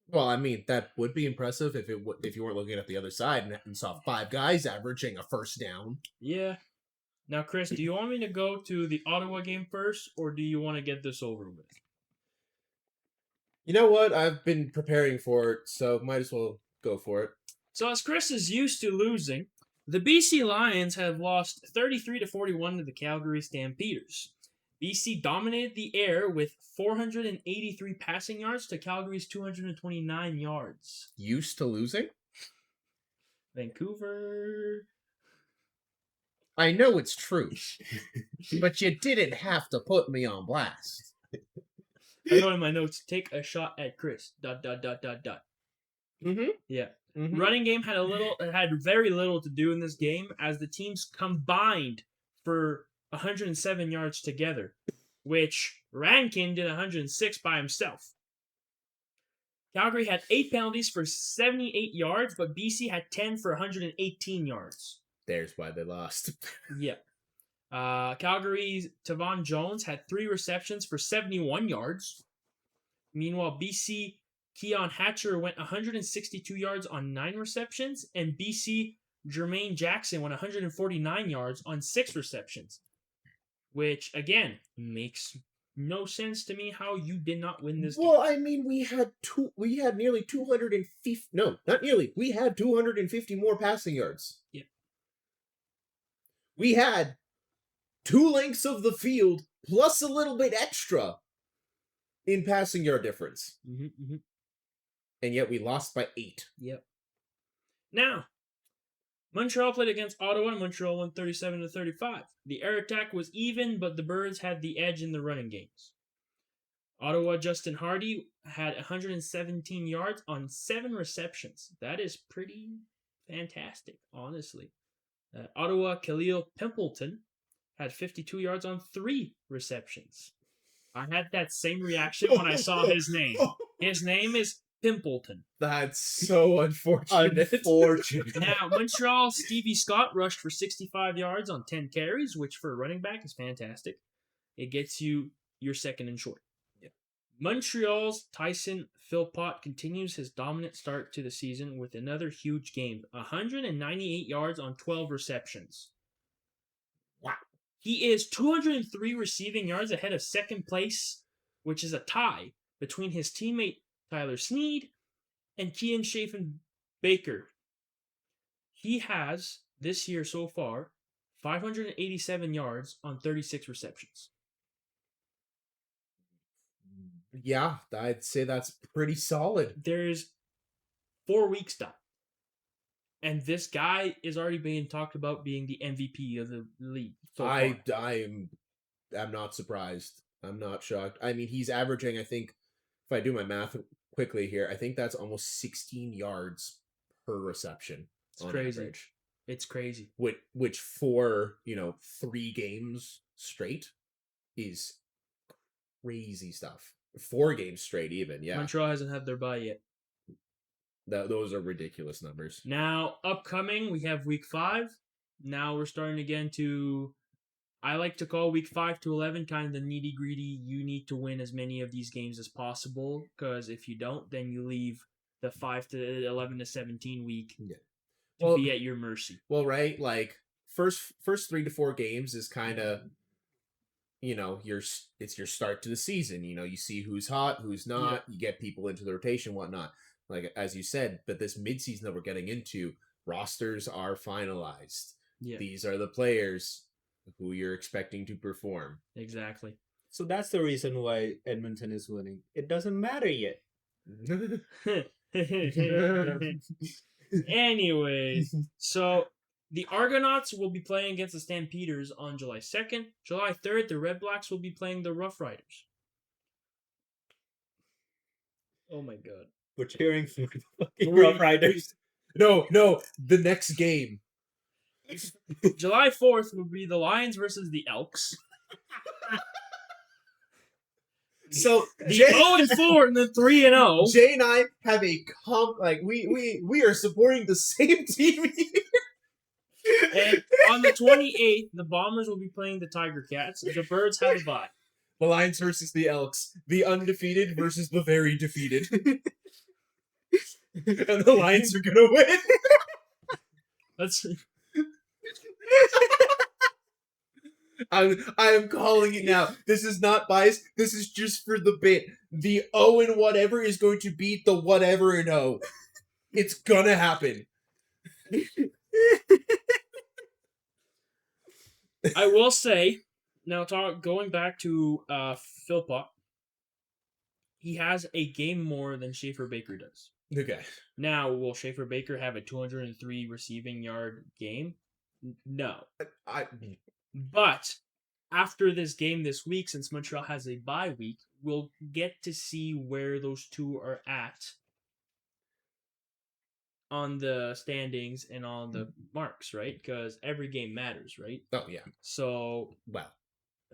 Well, I mean, that would be impressive if you weren't looking at the other side and saw 5 guys averaging a first down. Yeah. Now, Chris, do you want me to go to the Ottawa game first, or do you want to get this over with? You know what? I've been preparing for it, so might as well go for it. So, as Chris is used to losing, the BC Lions have lost 33-41 to the Calgary Stampeders. BC dominated the air with 483 passing yards to Calgary's 229 yards. Used to losing? Vancouver. I know it's true, but you didn't have to put me on blast. I wrote in my notes, take a shot at Chris. ... Mm-hmm. Yeah. Mm-hmm. Running game had very little to do in this game as the teams combined for 107 yards together, which Rankin did 106 by himself. Calgary had 8 penalties for 78 yards, but BC had 10 for 118 yards. There's why they lost. Yeah. Calgary's Tavon Jones had 3 receptions for 71 yards. Meanwhile, BC Keon Hatcher went 162 yards on 9 receptions, and BC Jermaine Jackson went 149 yards on 6 receptions, which, again, makes no sense to me how you did not win this Well, game. I mean, we had nearly 250. No, not nearly. We had 250 more passing yards. Yep. We had 2 lengths of the field plus a little bit extra in passing yard difference, and yet we lost by 8. Yep. Now, Montreal played against Ottawa, and Montreal won 37-35. The air attack was even, but the Birds had the edge in the running games. Ottawa Justin Hardy had 117 yards on 7 receptions. That is pretty fantastic, honestly. Ottawa Khalil Pimpleton had 52 yards on 3 receptions. I had that same reaction when I saw his name. His name is Pimpleton. That's so unfortunate. Now, Montreal Stevie Scott rushed for 65 yards on 10 carries, which for a running back is fantastic. It gets you your second and short. Montreal's Tyson Philpott continues his dominant start to the season with another huge game. 198 yards on 12 receptions. Wow. He is 203 receiving yards ahead of second place, which is a tie between his teammate Tyler Snead and Kean Chafin Baker. He has, this year so far, 587 yards on 36 receptions. Yeah, I'd say that's pretty solid. There's 4 weeks done. And this guy is already being talked about being the MVP of the league. So I'm not surprised. I'm not shocked. I mean, he's averaging, I think, if I do my math quickly here, I think that's almost 16 yards per reception. It's crazy. Average. It's crazy. Which for, 3 games straight is crazy stuff. 4 games straight even, yeah. Montreal hasn't had their bye yet. Those are ridiculous numbers. Now, upcoming, we have week 5. Now we're starting again to, I like to call week 5 to 11 kind of the nitty-gritty. You need to win as many of these games as possible, because if you don't, then you leave the 5 to 11 to 17 week to be at your mercy. Well, right, like first 3 to 4 games is kind of, it's your start to the season. You see who's hot, who's not. You get people into the rotation, whatnot. Like as you said, but this midseason that we're getting into, rosters are finalized. Yeah. These are the players who you're expecting to perform. Exactly. So that's the reason why Edmonton is winning. It doesn't matter yet. Anyways, so the Argonauts will be playing against the Stampeders on July 2nd. July 3rd, the Red Blacks will be playing the Rough Riders. Oh my god. We're cheering for the fucking Rough Riders. No, the next game. July 4th will be the Lions versus the Elks. So the 0-4 and the 3-0. Jay and I have a we are supporting the same team here. And on the 28th, the Bombers will be playing the Tiger Cats. The Birds have a bye. The Lions versus the Elks. The undefeated versus the very defeated. And the Lions are gonna win. Let's. I am calling it now. This is not biased. This is just for the bit. The O and whatever is going to beat the whatever and O. It's gonna happen. I will say, now going back to Philpott, he has a game more than Schaefer Baker does. Okay. Now, will Schaefer Baker have a 203 receiving yard game? No. But after this game this week, since Montreal has a bye week, we'll get to see where those two are at on the standings and on the marks, right? Because every game matters, right? Oh, yeah. So,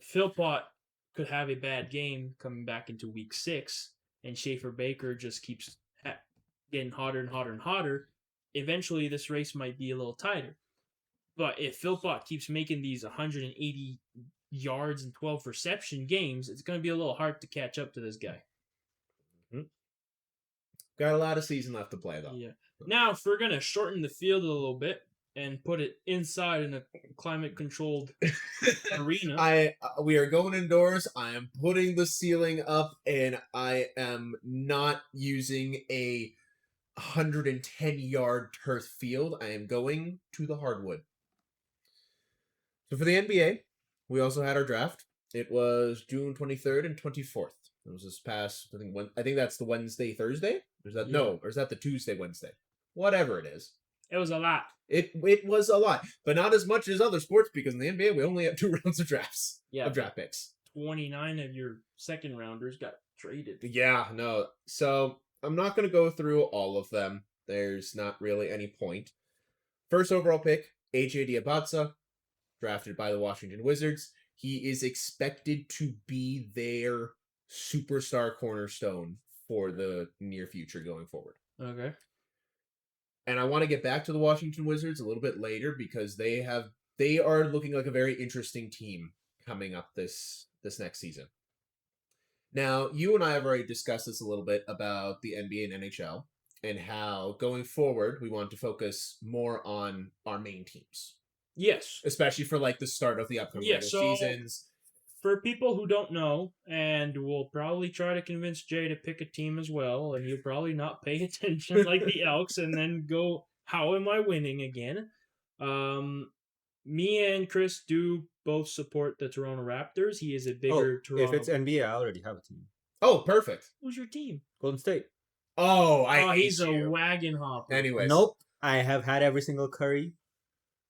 Philpott could have a bad game coming back into week 6, and Schaefer Baker just keeps getting hotter and hotter and hotter. Eventually, this race might be a little tighter. But if Philpott keeps making these 180 yards and 12 reception games, it's going to be a little hard to catch up to this guy. Mm-hmm. Got a lot of season left to play, though. Yeah. Now, if we're going to shorten the field a little bit and put it inside in a climate-controlled arena. We are going indoors. I am putting the ceiling up, and I am not using a 110-yard turf field. I am going to the hardwood. So for the NBA, we also had our draft. It was June 23rd and 24th. It was this past, I think that's the Wednesday, Thursday? Or is that, no, or is that the Tuesday, Wednesday? Whatever it is. It was a lot. It was a lot, but not as much as other sports because in the NBA, we only have 2 rounds of drafts, of draft picks. 29 of your second rounders got traded. Yeah, no. So I'm not going to go through all of them. There's not really any point. First overall pick, AJ Diabaza, drafted by the Washington Wizards. He is expected to be their superstar cornerstone for the near future going forward. Okay. And I want to get back to the Washington Wizards a little bit later because they are looking like a very interesting team coming up this next season. Now, you and I have already discussed this a little bit about the NBA and NHL and how going forward we want to focus more on our main teams. Yes. Especially for like the start of the upcoming seasons. For people who don't know, and we'll probably try to convince Jay to pick a team as well, and he'll probably not pay attention like the Elks and then go, how am I winning again? Me and Chris do both support the Toronto Raptors. He is a bigger Toronto. If it's NBA, I already have a team. Oh, perfect. Who's your team? Golden State. Oh, he's a wagon hopper. Anyways. Nope. I have had every single Curry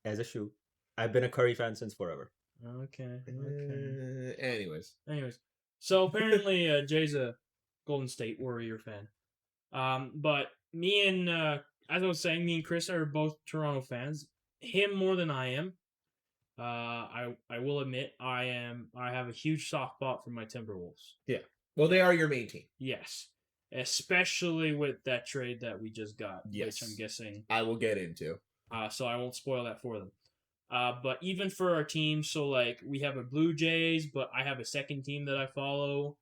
as a shoe. I've been a Curry fan since forever. Okay. Anyways. So apparently Jay's a Golden State Warrior fan. But me and as I was saying, me and Chris are both Toronto fans. Him more than I am. I will admit I have a huge soft spot for my Timberwolves. Yeah. Well, they are your main team. Yes. Especially with that trade that we just got, which I'm guessing I will get into. So I won't spoil that for them. But even for our team, so like we have a Blue Jays, but I have a second team that I follow.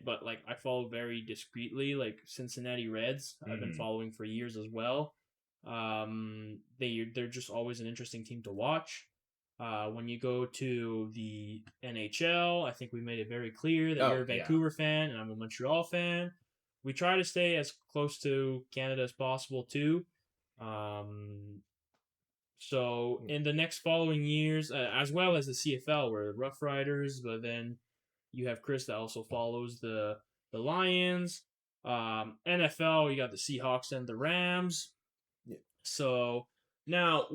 But like I follow very discreetly, like Cincinnati Reds. I've been following for years as well. They're just always an interesting team to watch. When you go to the NHL, I think we made it very clear that you're a Vancouver fan and I'm a Montreal fan. We try to stay as close to Canada as possible too. So in the next following years, as well as the CFL, we're Rough Riders, but then you have Chris that also follows the Lions. NFL, you got the Seahawks and the Rams. Yeah. So now,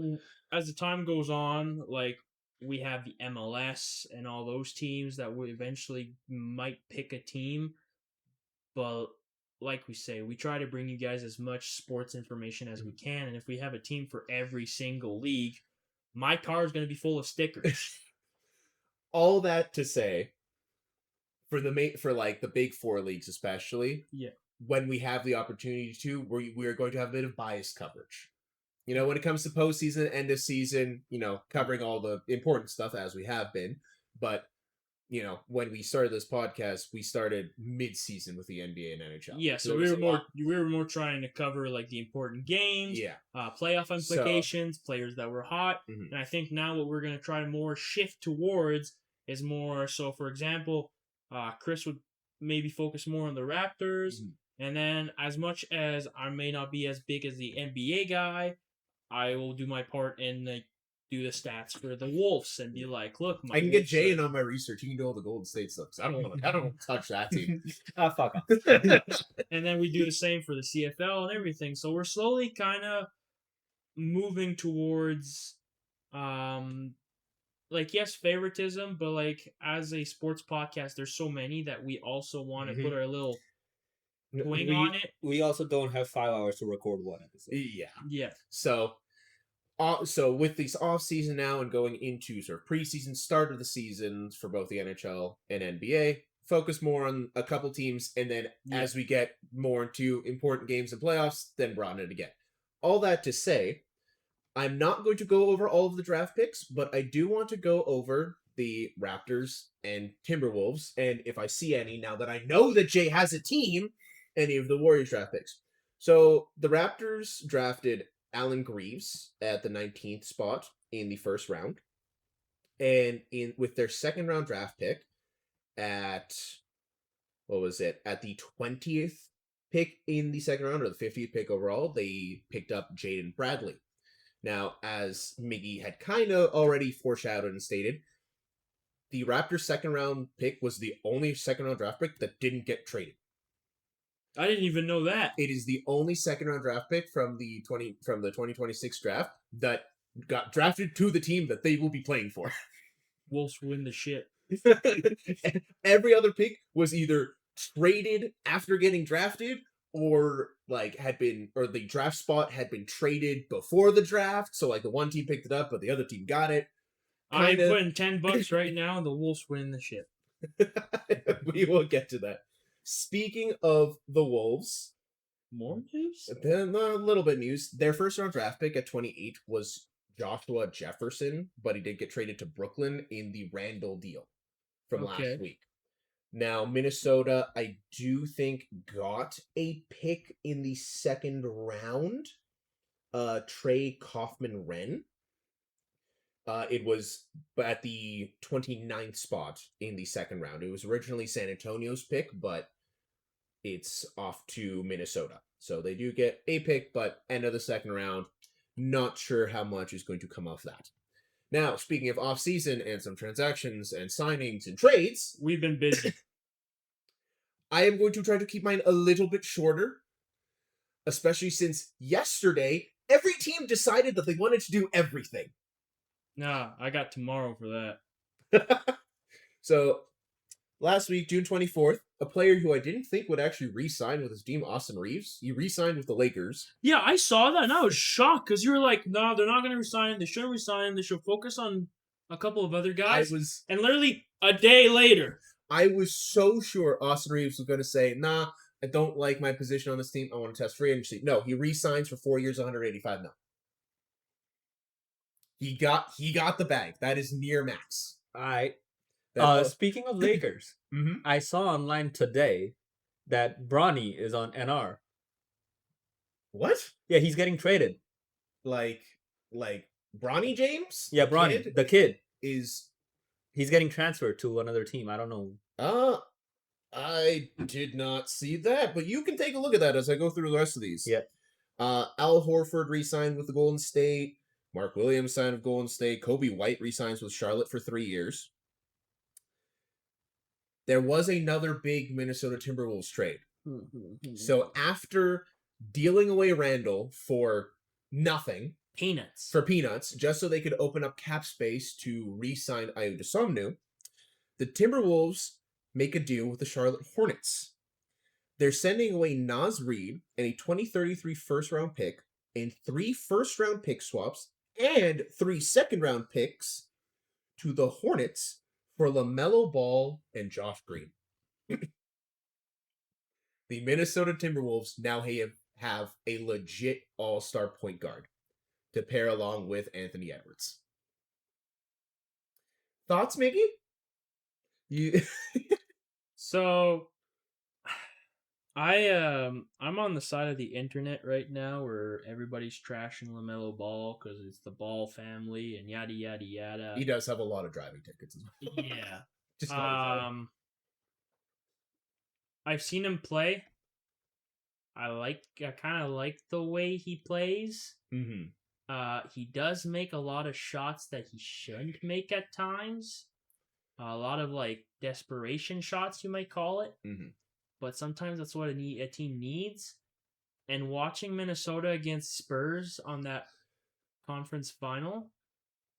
as the time goes on, like we have the MLS and all those teams that we eventually might pick a team. But like we say, we try to bring you guys as much sports information as we can. And if we have a team for every single league, my car is going to be full of stickers. All that to say, for like the big 4 leagues especially, when we have the opportunity to, we are going to have a bit of biased coverage. You know, when it comes to postseason, end of season, you know, covering all the important stuff as we have been. But, you know, when we started this podcast, we started mid-season with the NBA and NHL. Yeah, so we were more trying to cover like the important games, playoff implications, players that were hot. And I think now what we're going to try to more shift towards is more, so for example, Chris would maybe focus more on the Raptors. And then as much as I may not be as big as the NBA guy, I will do my part and do the stats for the Wolves and be like, look, I can get Jay in on my research. He can do all the Golden State stuff. I don't want to touch that team. Fuck off. And then we do the same for the CFL and everything. So we're slowly kind of moving towards, like, yes, favoritism, but like as a sports podcast, there's so many that we also want to put our little twing on it. We also don't have 5 hours to record one episode. Yeah. So with these off season now and going into sort of preseason, start of the seasons for both the NHL and NBA, focus more on a couple teams, and then as we get more into important games and playoffs, then broaden it again. All that to say, I'm not going to go over all of the draft picks, but I do want to go over the Raptors and Timberwolves, and if I see any, now that I know that Jay has a team, any of the Warriors draft picks. So the Raptors drafted Alan Greaves at the 19th spot in the first round. And with their second round draft pick at, what was it, at the 20th pick in the second round, or the 50th pick overall, they picked up Jaden Bradley. Now, as Miggy had kind of already foreshadowed and stated, the Raptors' second round pick was the only second round draft pick that didn't get traded. I didn't even know that. It is the only second round draft pick from the 2026 draft that got drafted to the team that they will be playing for. Wolves win the shit. Every other pick was either traded after getting drafted, or the draft spot had been traded before the draft. So like the one team picked it up, but the other team got it. I'm putting $10 right now, and the Wolves win the shit. We will get to that. Speaking of the Wolves, more news? Then a little bit news. Their first round draft pick at 28 was Joshua Jefferson, but he did get traded to Brooklyn in the Randall deal from last week. Now, Minnesota, I do think, got a pick in the second round. Trey Kaufman-Wren. It was at the 29th spot in the second round. It was originally San Antonio's pick, but it's off to Minnesota. So they do get a pick, but end of the second round. Not sure how much is going to come off that. Now, speaking of off-season and some transactions and signings and trades, we've been busy. I am going to try to keep mine a little bit shorter, especially since yesterday, every team decided that they wanted to do everything. Nah, I got tomorrow for that. So, last week, June 24th, a player who I didn't think would actually re-sign with his team, Austin Reeves, he re-signed with the Lakers. Yeah, I saw that and I was shocked because you were like, no, they're not going to resign. They shouldn't resign. They should focus on a couple of other guys. And literally a day later, I was so sure Austin Reeves was going to say, nah, I don't like my position on this team. I want to test free agency. No, he re-signs for 4 years, $185 million. He got the bag. That is near max. All right. Speaking of Lakers, I saw online today that Bronny is on NR. What? Yeah, he's getting traded. Like Bronny James? Yeah, Bronny, the kid is. He's getting transferred to another team. I don't know. I did not see that, but you can take a look at that as I go through the rest of these. Yeah. Al Horford re-signed with the Golden State. Mark Williams signed with Golden State. Kobe White re-signs with Charlotte for 3 years. There was another big Minnesota Timberwolves trade. So after dealing away Randall for nothing, peanuts, just so they could open up cap space to re-sign Ayo Dosunmu, the Timberwolves make a deal with the Charlotte Hornets. They're sending away Naz Reid and a 2033 first-round pick and 3 first-round pick swaps and 3 second-round picks to the Hornets for LaMelo Ball and Josh Green. The Minnesota Timberwolves now have a legit all-star point guard to pair along with Anthony Edwards. Thoughts, Mickey? So, I'm on the side of the internet right now where everybody's trashing LaMelo Ball because it's the Ball family and yada yada yada. He does have a lot of driving tickets as well. Yeah. Just I've seen him play. I kind of like the way he plays. He does make a lot of shots that he shouldn't make at times. A lot of desperation shots, you might call it. But sometimes that's what a team needs. And watching Minnesota against Spurs on that conference final,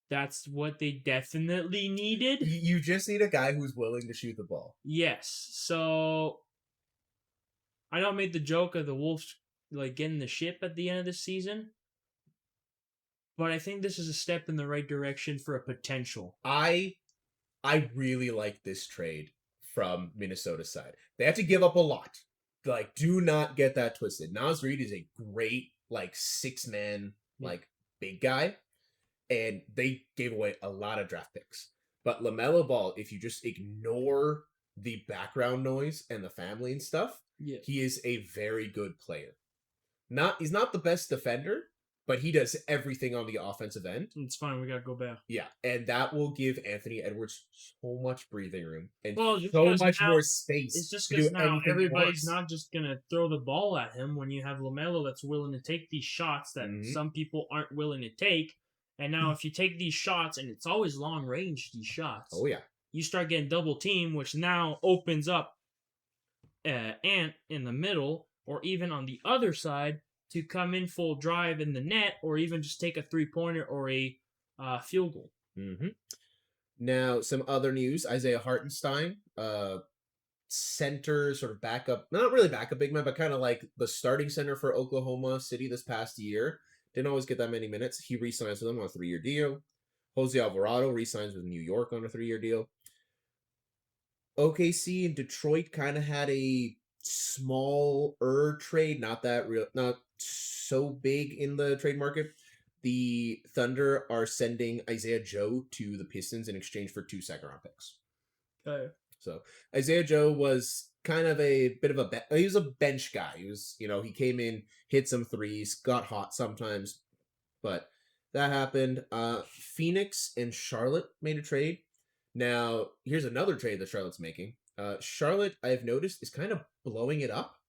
that's what they definitely needed. You just need a guy who's willing to shoot the ball. Yes. So I know I made the joke of the Wolves getting the ship at the end of the season. But I think this is a step in the right direction for a potential. I really like this trade from Minnesota's side. They have to give up a lot. Do not get that twisted. Naz Reid is a great 6-man big guy, and they gave away a lot of draft picks. But LaMelo Ball, if you just ignore the background noise and the family and stuff, he is a very good player. He's not the best defender, but he does everything on the offensive end. It's fine. We got to go back. Yeah, and that will give Anthony Edwards so much breathing room and just so because much now- more space It's just to do because now anything he everybody's wants. not just going to throw the ball at him when you have LaMelo that's willing to take these shots that some people aren't willing to take. And now if you take these shots, and it's always long range, these shots. Oh, yeah. You start getting double team, which now opens up Ant in the middle, or even on the other side, to come in full drive in the net, or even just take a 3-pointer or a field goal. Mm-hmm. Now, some other news. Isaiah Hartenstein, center, sort of backup, not really backup big man, but kind of like the starting center for Oklahoma City this past year. Didn't always get that many minutes. He re-signs with them on a 3-year deal. Jose Alvarado re-signs with New York on a 3-year deal. OKC and Detroit kind of had a smaller trade, not so big in the trade market. The Thunder are sending Isaiah Joe to the Pistons in exchange for 2 second-round picks. Okay. So Isaiah Joe was kind of a bit of he was a bench guy. He was, he came in, hit some threes, got hot sometimes, but that happened. Phoenix and Charlotte made a trade. Now, here's another trade that Charlotte's making. Charlotte, I've noticed, is kind of blowing it up.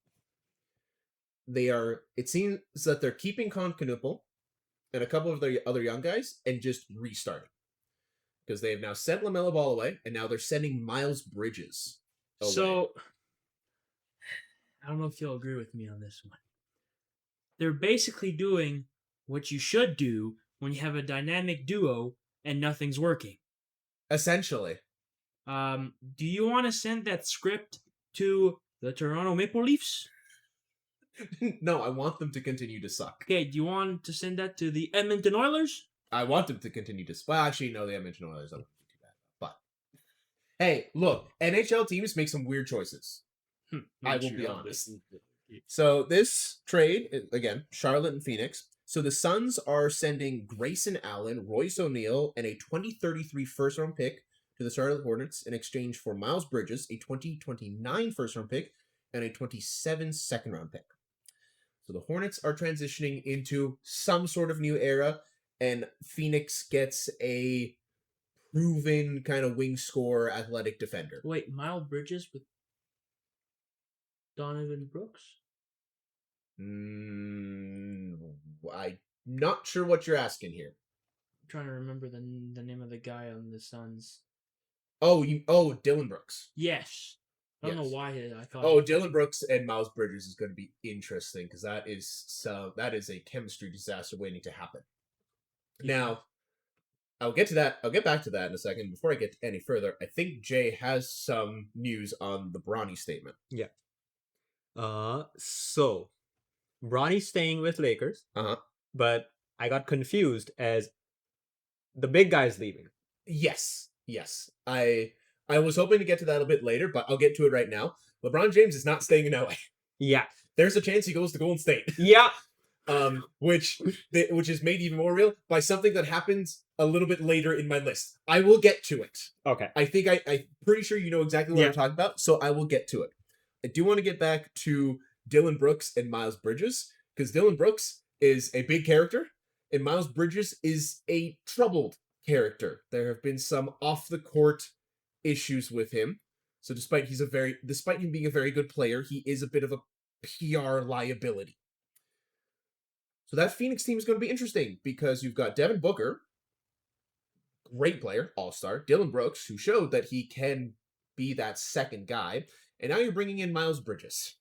It seems that they're keeping Concanupal and a couple of their other young guys and just restarting. Because they have now sent LaMelo Ball away, and now they're sending Miles Bridges away. So, I don't know if you'll agree with me on this one. They're basically doing what you should do when you have a dynamic duo and nothing's working. Essentially. Do you want to send that script to the Toronto Maple Leafs? No, I want them to continue to suck. Okay, do you want to send that to the Edmonton Oilers? I want them to continue to... Well, actually, no, the Edmonton Oilers don't do too bad. But, hey, look, NHL teams make some weird choices. I will be honest. So this trade, again, Charlotte and Phoenix. So the Suns are sending Grayson Allen, Royce O'Neal, and a 2033 first-round pick to the Charlotte Hornets in exchange for Miles Bridges, a 2029 first-round pick, and a 27 second-round pick. So the Hornets are transitioning into some sort of new era, and Phoenix gets a proven kind of wing scorer, athletic defender. Wait, Miles Bridges with Donovan Brooks? I'm not sure what you're asking here. I'm trying to remember the name of the guy on the Suns. Dylan Brooks. Yes. I don't know why I thought. Dylan Brooks and Miles Bridges is going to be interesting because that is a chemistry disaster waiting to happen. Yeah. Now, I'll get to that. I'll get back to that in a second. Before I get any further, I think Jay has some news on the Bronny statement. Yeah. So Bronny's staying with Lakers. But I got confused as the big guy's leaving. Yes. I was hoping to get to that a bit later, but I'll get to it right now. LeBron James is not staying in LA. Yeah. There's a chance he goes to Golden State. Yeah. Which is made even more real by something that happens a little bit later in my list. I will get to it. Okay. I think I'm pretty sure you know exactly what I'm talking about, so I will get to it. I do want to get back to Dylan Brooks and Miles Bridges, because Dylan Brooks is a big character, and Miles Bridges is a troubled character. There have been some off-the-court issues with him. So despite him being a very good player, he is a bit of a PR liability. So that Phoenix team is going to be interesting because you've got Devin Booker, great player, all-star, Dylan Brooks, who showed that he can be that second guy, and now you're bringing in Miles Bridges.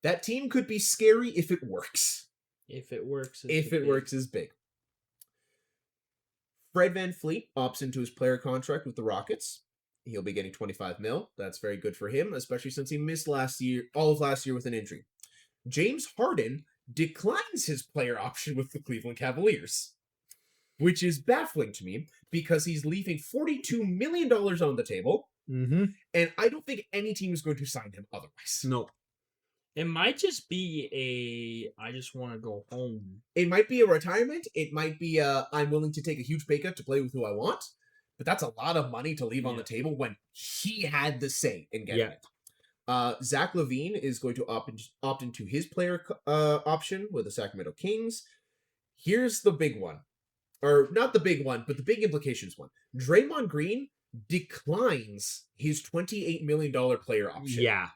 That team could be scary if it works. If it works. Works is big. Fred VanVleet opts into his player contract with the Rockets. He'll be getting $25 million. That's very good for him, especially since he missed all of last year with an injury. James Harden declines his player option with the Cleveland Cavaliers, which is baffling to me because he's leaving $42 million on the table, and I don't think any team is going to sign him otherwise. No. It might just be I just want to go home. It might be a retirement. It might be I'm willing to take a huge pay cut to play with who I want. But that's a lot of money to leave on the table when he had the say in getting it. Zach LaVine is going to opt into his player option with the Sacramento Kings. Here's the big one. Or not the big one, but the big implications one. Draymond Green declines his $28 million player option. Yeah.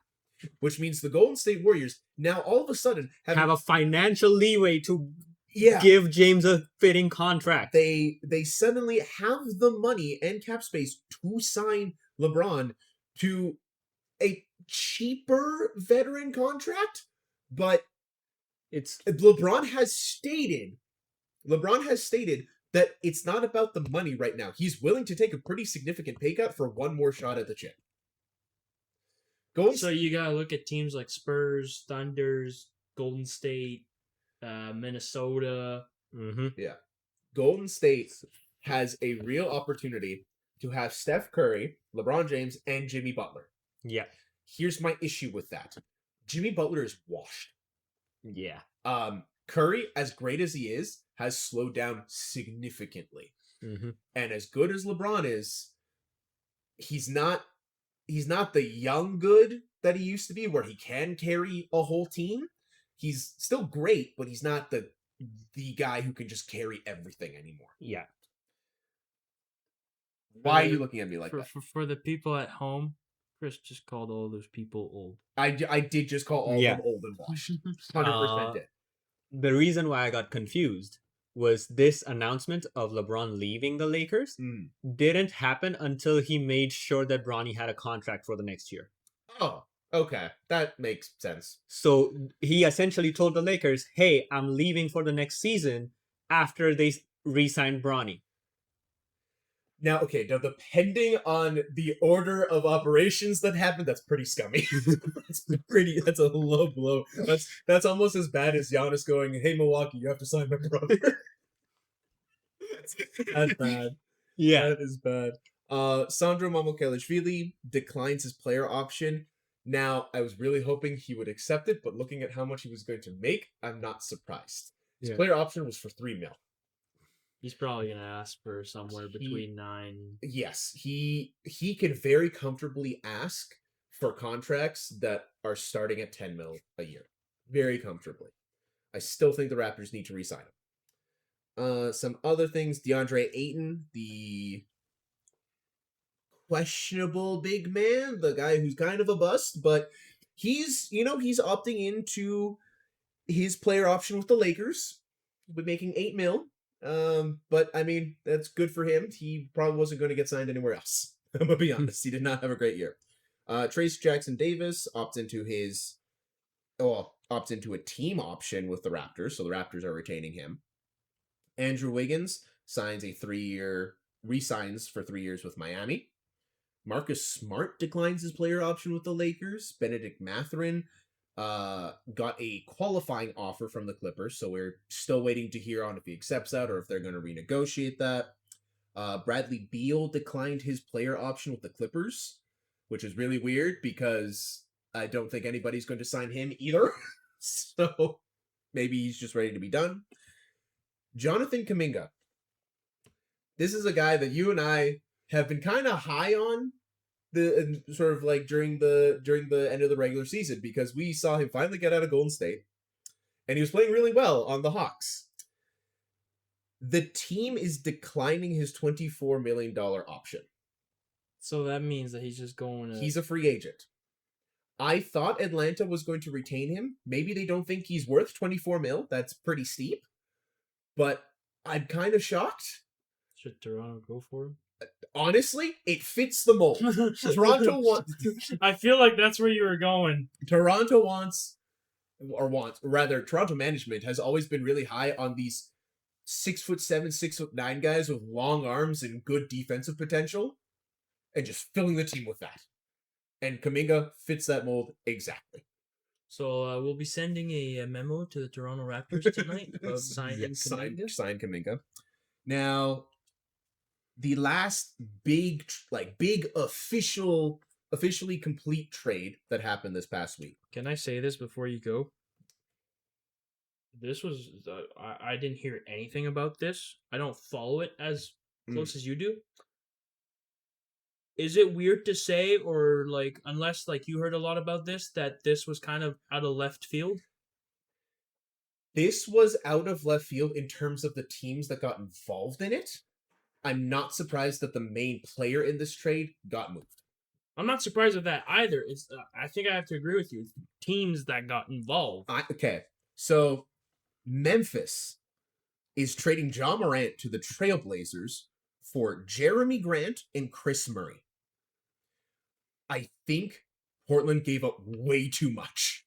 Which means the Golden State Warriors now all of a sudden have a financial leeway to yeah. give James a fitting contract. They suddenly have the money and cap space to sign LeBron to a cheaper veteran contract, but LeBron has stated that it's not about the money right now. He's willing to take a pretty significant pay cut for one more shot at the chip. So you gotta look at teams like Spurs, Thunders, Golden State, Minnesota. Mm-hmm. Yeah. Golden State has a real opportunity to have Steph Curry, LeBron James, and Jimmy Butler. Yeah. Here's my issue with that. Jimmy Butler is washed. Yeah. Curry, as great as he is, has slowed down significantly. Mm-hmm. And as good as LeBron is, he's not the young good that he used to be, where he can carry a whole team. He's still great, but he's not the guy who can just carry everything anymore. Yeah. Why are you looking at me like that? For the people at home, Chris just called all those people old. I did just call all of them old and washed. 100% did. The reason why I got confused was this announcement of LeBron leaving the Lakers didn't happen until he made sure that Bronny had a contract for the next year. Oh, okay. That makes sense. So he essentially told the Lakers, hey, I'm leaving for the next season after they re-signed Bronny. Now, okay, now depending on the order of operations that happened, that's pretty scummy. That's a low blow. That's almost as bad as Giannis going, hey, Milwaukee, you have to sign my brother. That's bad. Yeah. That is bad. Sandro Mamukelashvili declines his player option. Now, I was really hoping he would accept it, but looking at how much he was going to make, I'm not surprised. His player option was for $3 million. He's probably gonna ask for somewhere between 9. Yes, he can very comfortably ask for contracts that are starting at $10 million a year, very comfortably. I still think the Raptors need to re-sign him. Some other things: DeAndre Ayton, the questionable big man, the guy who's kind of a bust, but he's opting into his player option with the Lakers. He'll be making $8 million. But I mean, that's good for him. He probably wasn't going to get signed anywhere else. I'm gonna be honest. He did not have a great year. Trace Jackson Davis opts into a team option with the Raptors, so the Raptors are retaining him. Andrew Wiggins re-signs for 3 years with Miami. Marcus Smart declines his player option with the Lakers. Benedict Mathurin got a qualifying offer from the Clippers, so we're still waiting to hear on if he accepts that or if they're going to renegotiate that. Bradley Beal declined his player option with the Clippers, which is really weird because I don't think anybody's going to sign him either. So maybe he's just ready to be done. Jonathan Kuminga. This is a guy that you and I have been kind of high on the sort of like during the end of the regular season, because we saw him finally get out of Golden State and he was playing really well on the Hawks. The team is declining his $24 million option. So that means that he's just going to... He's a free agent. I thought Atlanta was going to retain him. Maybe they don't think he's worth $24 million. That's pretty steep. But I'm kind of shocked. Should Toronto go for him? Honestly, it fits the mold. Toronto I feel like that's where you were going. Toronto management has always been really high on these 6'7", 6'9" guys with long arms and good defensive potential, and just filling the team with that. And Kuminga fits that mold exactly. So we'll be sending a memo to the Toronto Raptors tonight about signing Kuminga. Sign Kuminga. Now, the last big officially complete trade that happened this past week. Can I say this before you go? This was I didn't hear anything about this. I don't follow it as close as you do. is it weird to say, or like, unless like you heard a lot about this, that this was kind of out of left field? This was out of left field in terms of the teams that got involved in it. I'm not surprised that the main player in this trade got moved. I'm not surprised with that either. It's I think I have to agree with you. It's teams that got involved. Okay, so Memphis is trading John Morant to the Trailblazers for Jeremy Grant and Chris Murray. I think Portland gave up way too much.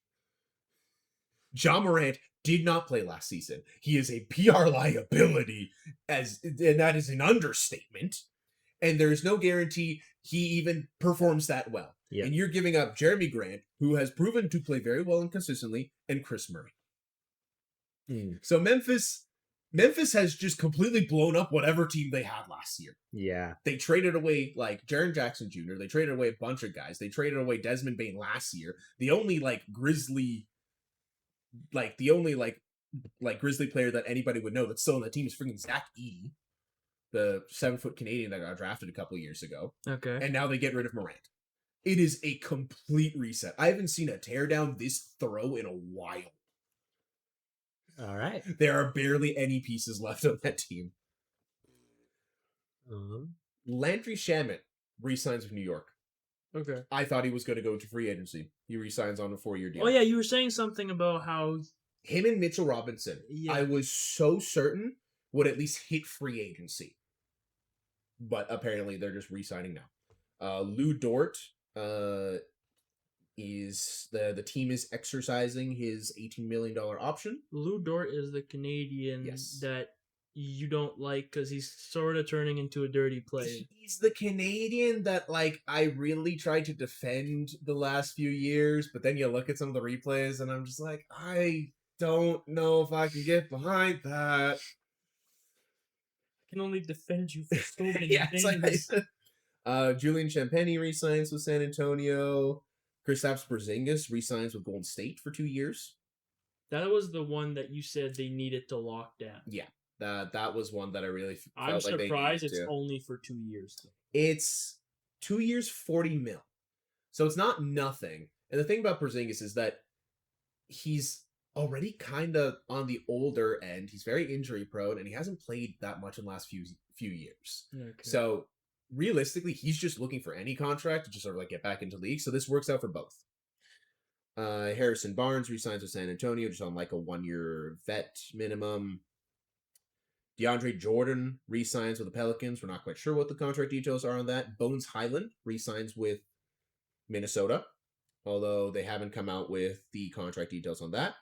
John Morant did not play last season. He is a PR liability, and that is an understatement. And there is no guarantee he even performs that well. Yeah. And you're giving up Jeremy Grant, who has proven to play very well and consistently, and Chris Murray. So Memphis has just completely blown up whatever team they had last year. Yeah. They traded away like Jaren Jackson Jr. They traded away a bunch of guys. They traded away Desmond Bane last year. The only Grizzly player that anybody would know that's still on the team is freaking Zach Edey, the 7-foot Canadian that got drafted a couple years ago. Okay. And now they get rid of Morant. It is a complete reset. I haven't seen a teardown this thorough in a while. All right. There are barely any pieces left on that team. Landry Shamet re-signs with New York. Okay. I thought he was going to go to free agency. He re-signs on a 4-year deal. Oh yeah, you were saying something about how Him and Mitchell Robinson, Yeah. I was so certain would at least hit free agency. But apparently they're just re-signing now. Lou Dort is the team is exercising his $18 million option. Lou Dort is the Canadian Yes. that you don't like because he's sort of turning into a dirty player. He's the Canadian that I really tried to defend the last few years, but then you look at some of the replays and I'm just like, I don't know if I can get behind that. I can only defend you for so many Yeah, it's things. Julian Champagny re-signs with San Antonio. Kristaps Porzingis re-signs with Golden State for 2 years. That was the one that you said they needed to lock down. Yeah, that was one that I really felt I'm like they surprised needed it's to. only for 2 years. It's 2 years, 40 mil. So it's not nothing. And the thing about Porzingis is that he's already kind of on the older end. He's very injury prone, and he hasn't played that much in the last few years. Okay. So realistically, he's just looking for any contract to just sort of get back into league. So this works out for both. Harrison Barnes resigns with San Antonio just on a 1-year vet minimum. DeAndre Jordan re-signs with the Pelicans. We're not quite sure what the contract details are on that. Bones Highland re-signs with Minnesota, although they haven't come out with the contract details on that.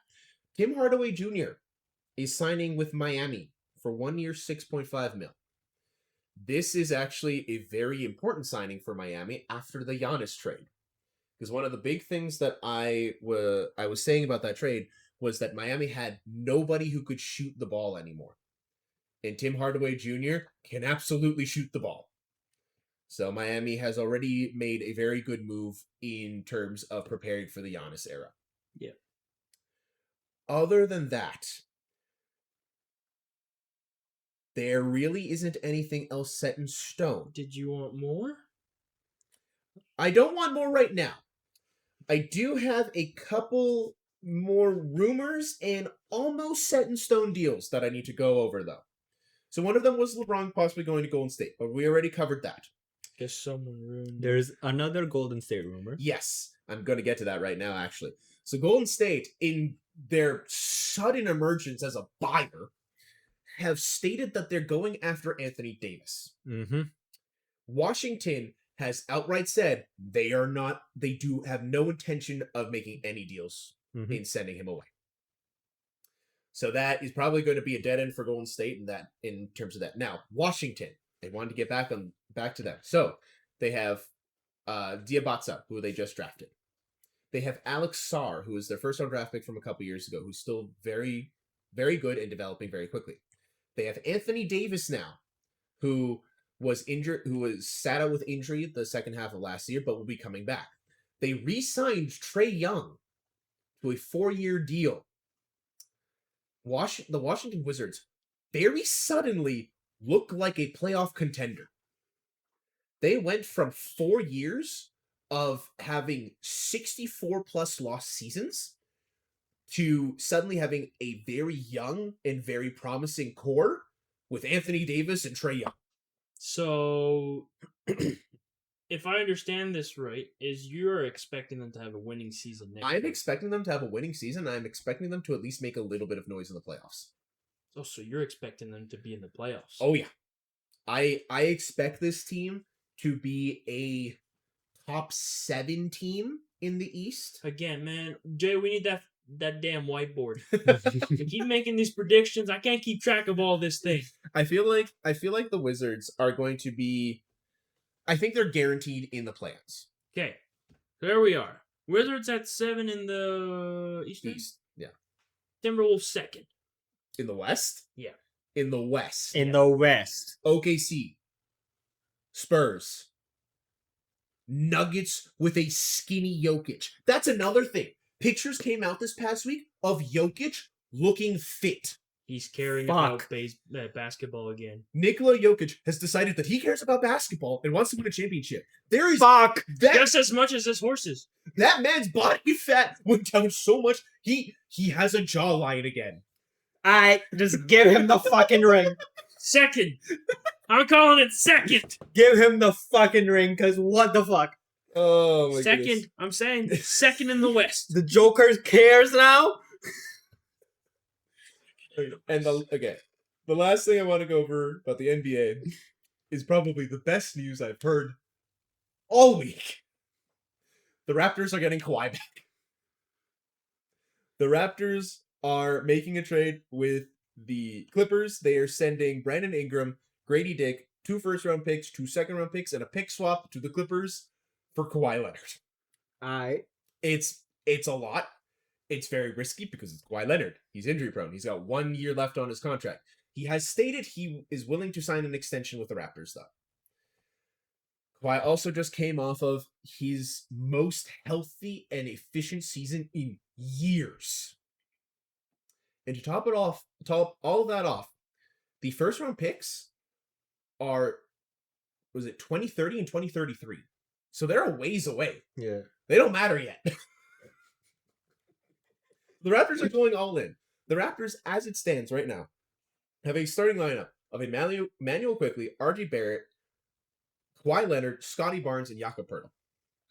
Tim Hardaway Jr. is signing with Miami for 1 year, $6.5 million. This is actually a very important signing for Miami after the Giannis trade. Because one of the big things that I was saying about that trade was that Miami had nobody who could shoot the ball anymore. And Tim Hardaway Jr. can absolutely shoot the ball. So Miami has already made a very good move in terms of preparing for the Giannis era. Yeah. Other than that, there really isn't anything else set in stone. Did you want more? I don't want more right now. I do have a couple more rumors and almost set in stone deals that I need to go over, though. So one of them was LeBron possibly going to Golden State, but we already covered that. Guess someone ruined it. There's another Golden State rumor. Yes, I'm going to get to that right now, actually. So Golden State, in their sudden emergence as a buyer, have stated that they're going after Anthony Davis. Mm-hmm. Washington has outright said they do have no intention of making any deals in sending him away. So that is probably going to be a dead end for Golden State in terms of that. Now, Washington, they wanted to get back to them. So they have Diabate, who they just drafted. They have Alex Sarr, who is their first-round draft pick from a couple years ago, who's still very, very good and developing very quickly. They have Anthony Davis now, who was injured, who was sat out with injury the second half of last year, but will be coming back. They re-signed Trae Young to a 4-year deal. The Washington Wizards very suddenly look like a playoff contender. They went from 4 years of having 64 plus lost seasons to suddenly having a very young and very promising core with Anthony Davis and Trae Young. So, if I understand this right, is you're expecting them to have a winning season next I'm year? expecting them to have a winning season. I'm expecting them to at least make a little bit of noise in the playoffs. Oh, so you're expecting them to be in the playoffs? Oh yeah. I expect this team to be a top 7 team in the East. Again, man, Jay, we need that damn whiteboard. You keep making these predictions. I can't keep track of all this thing. I feel like the Wizards are going to be. I think they're guaranteed in the plans. Okay, there we are. Wizards at 7 in the Eastern. East, yeah. Timberwolves second. In the West, Yeah. In the West, In the West. OKC, Spurs, Nuggets with a skinny Jokic. That's another thing. Pictures came out this past week of Jokic looking fit. He's caring Fuck. about basketball again. Nikola Jokic has decided that he cares about basketball and wants to win a championship. There is Fuck. Just as much as his horses. that man's body fat went down so much. He has a jawline again. I just give him the fucking ring. Second. I'm calling it second. Give him the fucking ring, cause what the fuck? Oh my Second. goodness. I'm saying second in the West. The Joker cares now? And the last thing I want to go over about the NBA is probably the best news I've heard all week. The Raptors are getting Kawhi back. The Raptors are making a trade with the Clippers. They are sending Brandon Ingram, Grady Dick, 2 first-round picks, 2 second-round picks, and a pick swap to the Clippers for Kawhi Leonard. Alright. It's a lot. It's very risky because it's Kawhi Leonard. He's injury prone. He's got 1 year left on his contract. He has stated he is willing to sign an extension with the Raptors, though. Kawhi also just came off of his most healthy and efficient season in years. And to top all of that off, the first round picks are, was it 2030 and 2033? So they're a ways away. Yeah. They don't matter yet. The Raptors are going all in. The Raptors, as it stands right now, have a starting lineup of Emmanuel Quickley, RJ Barrett, Kawhi Leonard, Scotty Barnes, and Jakob Poeltl.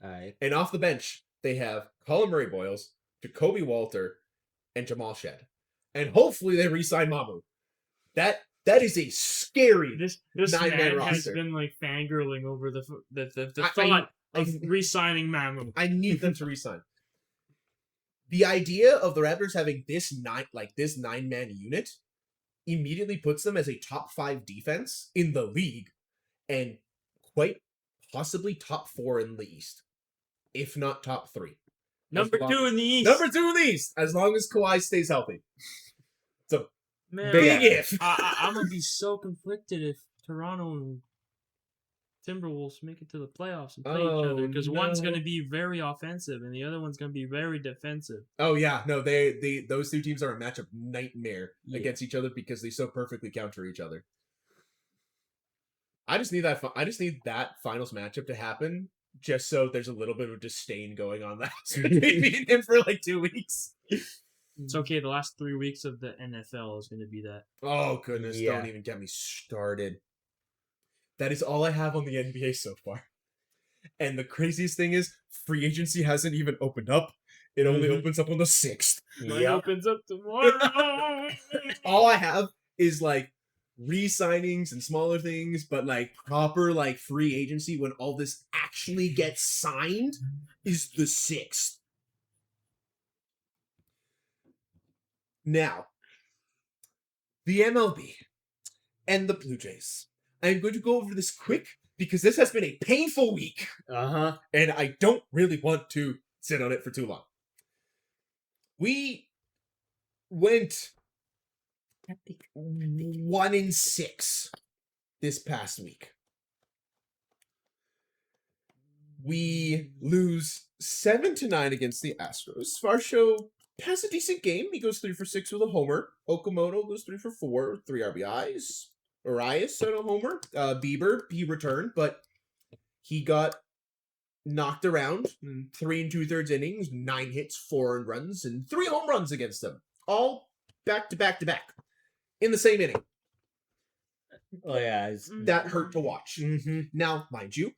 Alright. And off the bench, they have Colin Murray Boyles, Jacoby Walter, and Jamal Shed. And hopefully they re-sign Mamu. That is a scary This 9-man man has roster. been like fangirling over the I- thought I- of re-signing Mamu. I need them to re-sign. The idea of the Raptors having this 9-man unit immediately puts them as a top 5 defense in the league and quite possibly top 4 in the East, if not top 3. Number 2 in the East. Number 2 in the East, as long as Kawhi stays healthy. So Man, big if. I'm gonna be so conflicted if Toronto and Timberwolves make it to the playoffs and play each other because one's no. gonna be very offensive and the other one's gonna be very defensive. Oh yeah, no, those 2 teams are a matchup nightmare against each other because they so perfectly counter each other. I just need that finals matchup to happen, just so there's a little bit of disdain going on that between me and him for like 2 weeks. It's okay. The last 3 weeks of the NFL is gonna be that. Oh goodness, Yeah. don't even get me started. That is all I have on the NBA so far. And the craziest thing is, free agency hasn't even opened up. It only Mhm. opens up on the 6th. Mine opens up tomorrow. All I have is like re-signings and smaller things, but like proper like free agency when all this actually gets signed is the 6th. Now, the MLB and the Blue Jays. I'm going to go over this quick because this has been a painful week Uh-huh. and I don't really want to sit on it for too long. We went 1-6 this past week. We lose 7-9 against the Astros. Varsho has a decent game. He goes 3 for 6 with a homer. Okamoto goes 3 for 4, 3 RBIs. Arias set a homer. Bieber, he returned, but he got knocked around in 3 2/3 innings, 9 hits, 4 earned runs, and 3 home runs against them, all back to back to back in the same inning. Oh yeah, That hurt to watch. Now, mind you,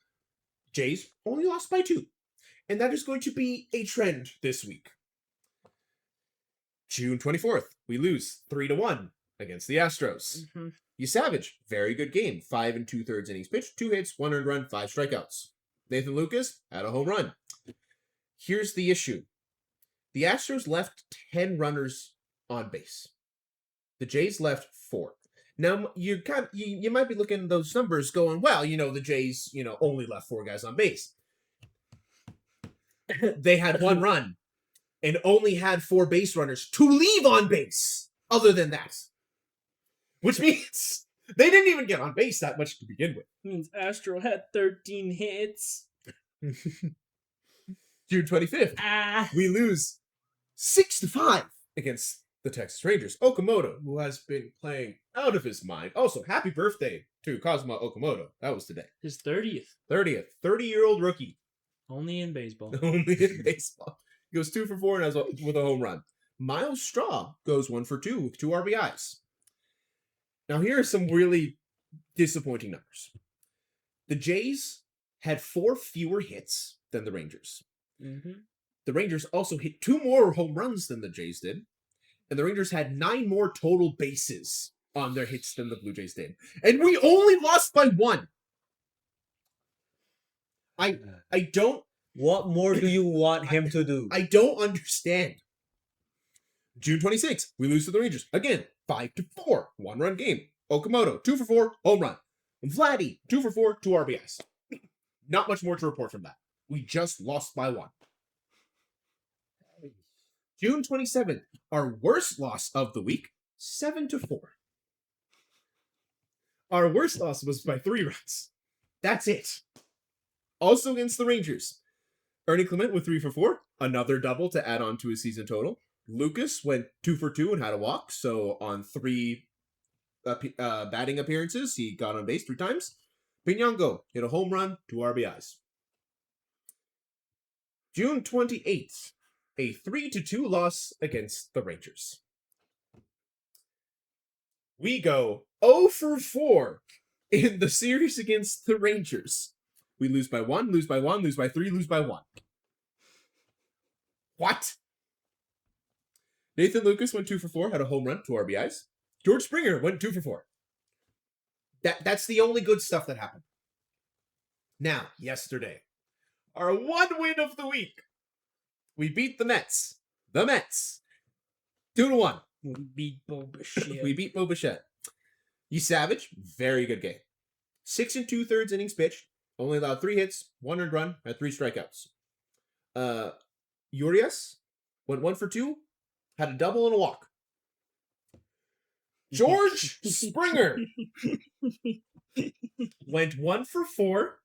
Jays only lost by 2, and that is going to be a trend this week. June 24th, we lose 3-1 against the Astros. You Savage, very good game. 5 2/3 innings pitched, 2 hits, 1 earned run, 5 strikeouts. Nathan Lucas had a home run. Here's the issue. The Astros left 10 runners on base. The Jays left 4. Now, you might be looking at those numbers going, well, the Jays, only left 4 guys on base. They had 1 run and only had 4 base runners to leave on base other than that. Which means they didn't even get on base that much to begin with. Means Astro had 13 hits. June 25th, we lose 6-5 against the Texas Rangers. Okamoto, who has been playing out of his mind. Also, happy birthday to Kazuma Okamoto. That was today. His 30th. 30th. 30-year-old rookie. Only in baseball. Only in baseball. He goes 2 for 4 and with a home run. Miles Straw goes 1 for 2 with 2 RBIs. Now, here are some really disappointing numbers. The Jays had 4 fewer hits than the Rangers. The Rangers also hit 2 more home runs than the Jays did. And the Rangers had 9 more total bases on their hits than the Blue Jays did. And we only lost by 1. I don't... What more do you want him to do? I don't understand. June 26th, we lose to the Rangers. Again, 5-4, 1-run game. Okamoto, 2 for 4, home run. Vladdy, 2 for 4, 2 RBIs. Not much more to report from that. We just lost by 1. June 27th, our worst loss of the week, 7-4. Our worst loss was by 3 runs. That's it. Also against the Rangers. Ernie Clement with 3 for 4, another double to add on to his season total. Lucas went 2 for 2 and had a walk, so on 3 batting appearances, he got on base 3 times. Pinyango hit a home run, 2 RBIs. June 28th, a 3-2 loss against the Rangers. We go 0 for 4 in the series against the Rangers. We lose by 1, lose by 1, lose by 3, lose by 1. What? Nathan Lucas went 2 for 4, had a home run, 2 RBIs. George Springer went 2 for 4. That's the only good stuff that happened. Now, yesterday, our 1 win of the week. We beat the Mets. The Mets. 2-1. We beat Bo Bichette. We beat Bo Bichette. You Savage, very good game. 6 2/3 innings pitched. Only allowed 3 hits, 1 earned run, had 3 strikeouts. Urias went 1 for 2, had a double and a walk. George Springer went 1 for 4,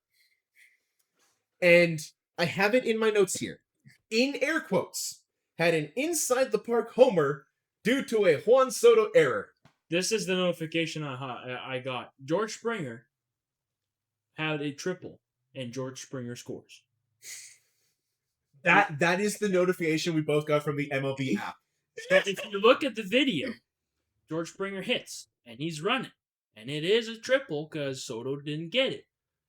and I have it in my notes here. In air quotes, had an inside the park homer due to a Juan Soto error. This is the notification I got. George Springer had a triple, and George Springer scores. That is the notification we both got from the MLB app. So if you look at the video, George Springer hits, and he's running. And it is a triple because Soto didn't get it.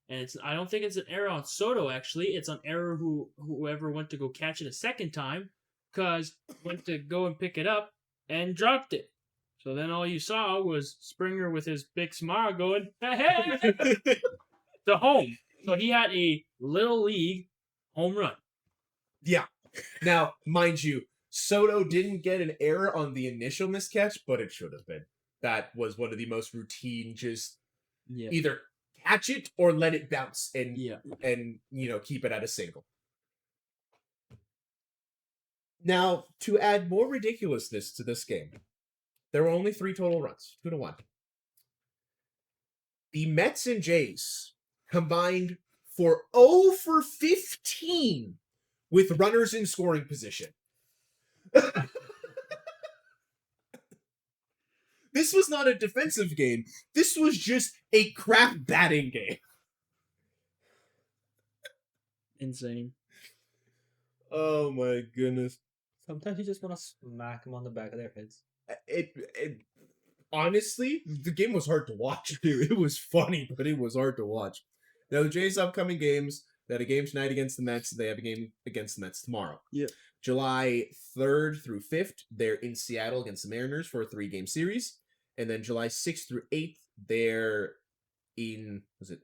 And I don't think it's an error on Soto, actually. It's an error whoever went to go catch it a second time because went to go and pick it up and dropped it. So then all you saw was Springer with his big smile going, hey, to home. So he had a Little League home run. Yeah. Now, mind you, Soto didn't get an error on the initial miscatch, but it should have been. That was one of the most routine, just either catch it or let it bounce and keep it at a single. Now, to add more ridiculousness to this game, there were only 3 total runs, 2-1. The Mets and Jays combined for 0 for 15 with runners in scoring position. This was not a defensive game. This was just a crap batting game. Insane. Oh my goodness. Sometimes you just want to smack them on the back of their heads. It honestly, the game was hard to watch too. It was funny, but it was hard to watch. Now the Jays' upcoming games, they had a game tonight against the Mets. They have a game against the Mets tomorrow. Yeah. July 3rd through 5th, they're in Seattle against the Mariners for a 3-game series. And then July 6th through 8th, they're in, was it?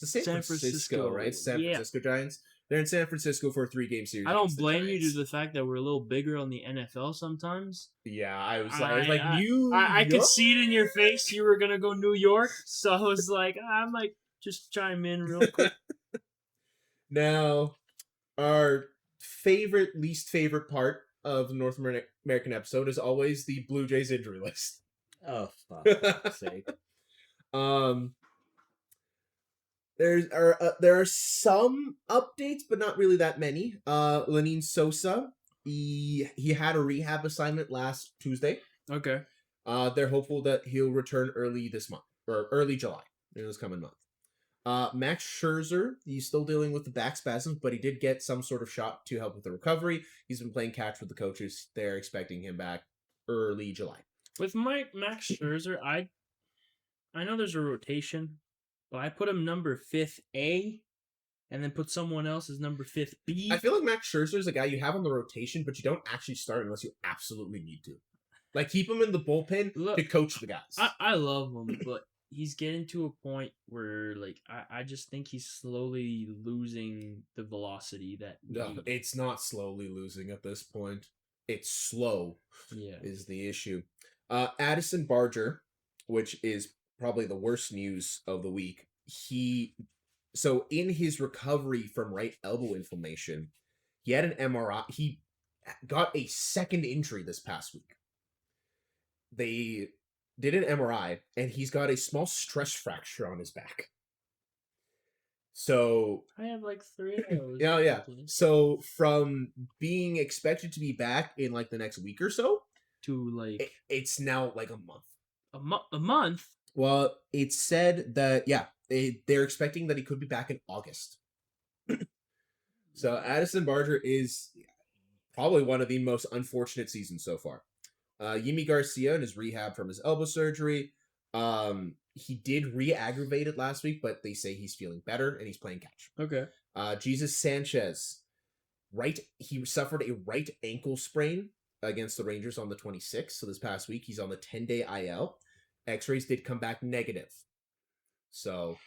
It's San Francisco, right? It's San Francisco Giants. They're in San Francisco for a 3-game series. I don't against the blame you Giants. to the fact that we're a little bigger on the NFL sometimes. Yeah, I was like, I could see it in your face. You were gonna go New York, so I was like, I might just chime in real quick. Now, our least favorite part of the North American episode is always the Blue Jays injury list. Oh, fuck's sake. There are some updates, but not really that many. Lenin Sosa, he had a rehab assignment last Tuesday. Okay. They're hopeful that he'll return early this month or early July in this coming month. Max Scherzer, he's still dealing with the back spasms, but he did get some sort of shot to help with the recovery. He's been playing catch with the coaches. They're expecting him back early July. With Max Scherzer, I know there's a rotation, but I put him number 5th A, and then put someone else as number 5th B. I feel like Max Scherzer is a guy you have on the rotation, but you don't actually start unless you absolutely need to. Like, keep him in the bullpen to coach the guys. I love him, but he's getting to a point where, like, I just think he's slowly losing the velocity that... No, it's not slowly losing at this point. It's slow is the issue. Addison Barger, which is probably the worst news of the week, so in his recovery from right elbow inflammation, he had an MRI. He got a second injury this past week. They did an MRI, and he's got a small stress fracture on his back. So I have like 3 of those. Yeah. So from being expected to be back in like the next week or so to like it's now like a month. A month? Well, it's said that they're expecting that he could be back in August. So Addison Barger is probably one of the most unfortunate seasons so far. Yimi Garcia in his rehab from his elbow surgery. He did re-aggravate it last week, but they say he's feeling better and he's playing catch. Okay. Jesus Sanchez, he suffered a right ankle sprain against the Rangers on the 26th. So this past week, he's on the 10-day IL. X-rays did come back negative. So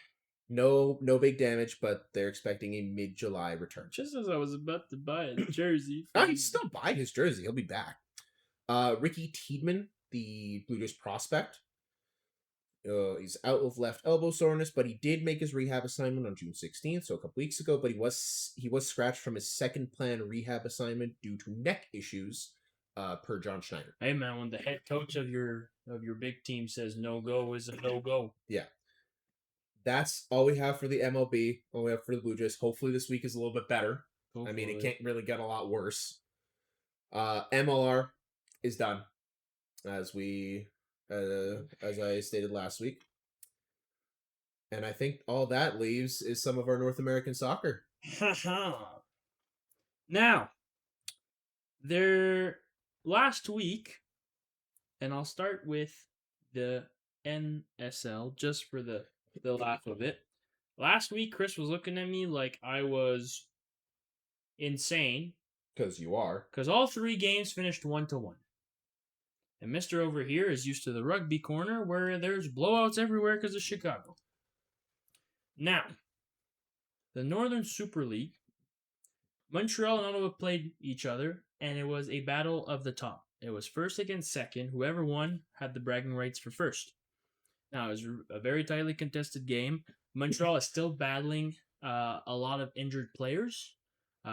no big damage, but they're expecting a mid-July return. Just as I was about to buy a jersey. He's still buying his jersey. He'll be back. Ricky Tiedemann, the Blue Jays prospect. He's out with left elbow soreness, but he did make his rehab assignment on June 16th, so a couple weeks ago, but he was scratched from his second planned rehab assignment due to neck issues, per John Schneider. Hey man, when the head coach of your big team says no go is a no go. Yeah. That's all we have for the MLB, all we have for the Blue Jays. Hopefully this week is a little bit better. Hopefully. I mean, it can't really get a lot worse. MLR is done, as I stated last week. And I think all that leaves is some of our North American soccer. Now, last week, and I'll start with the NSL just for the laugh of it. Last week, Chris was looking at me like I was insane. Because you are. Because all 3 games finished 1-1. And Mr. over here is used to the rugby corner where there's blowouts everywhere because of Chicago. Now, the Northern Super League, Montreal and Ottawa played each other, and it was a battle of the top. It was first against second. Whoever won had the bragging rights for first. Now, it was a very tightly contested game. Montreal is still battling a lot of injured players.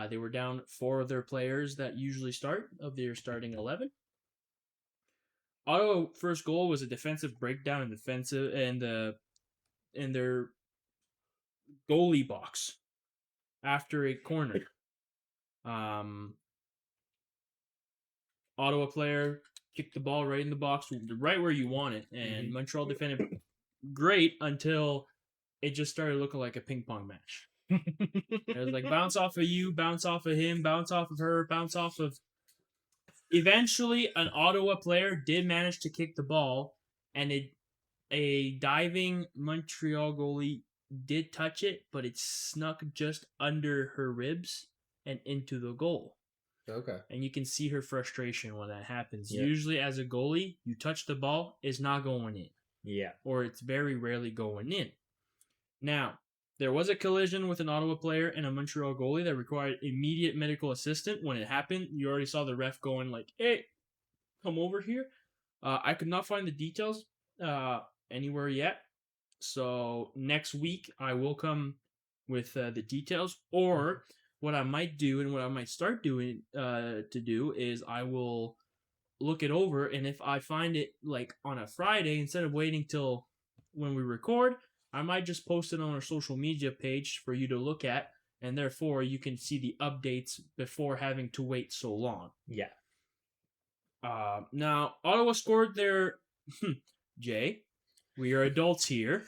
They were down 4 of their players that usually start of their starting 11. Ottawa first goal was a defensive breakdown in their goalie box after a corner. Ottawa player kicked the ball right in the box, right where you want it, and Montreal defended great until it just started looking like a ping pong match. It was like bounce off of you, bounce off of him, bounce off of her, bounce off of. Eventually, an Ottawa player did manage to kick the ball, and a diving Montreal goalie did touch it, but it snuck just under her ribs and into the goal. Okay. And you can see her frustration when that happens. Yeah. Usually, as a goalie, you touch the ball, it's not going in, Yeah. or it's very rarely going in. Now, there was a collision with an Ottawa player and a Montreal goalie that required immediate medical assistance. When it happened, you already saw the ref going like, "Hey, come over here." I could not find the details anywhere yet. So next week I will come with the details. Or what I might do and what I might start doing to do is I will look it over, and if I find it like on a Friday instead of waiting till when we record, I might just post it on our social media page for you to look at, and therefore you can see the updates before having to wait so long. Yeah. Now, Ottawa scored their. Jay, we are adults here.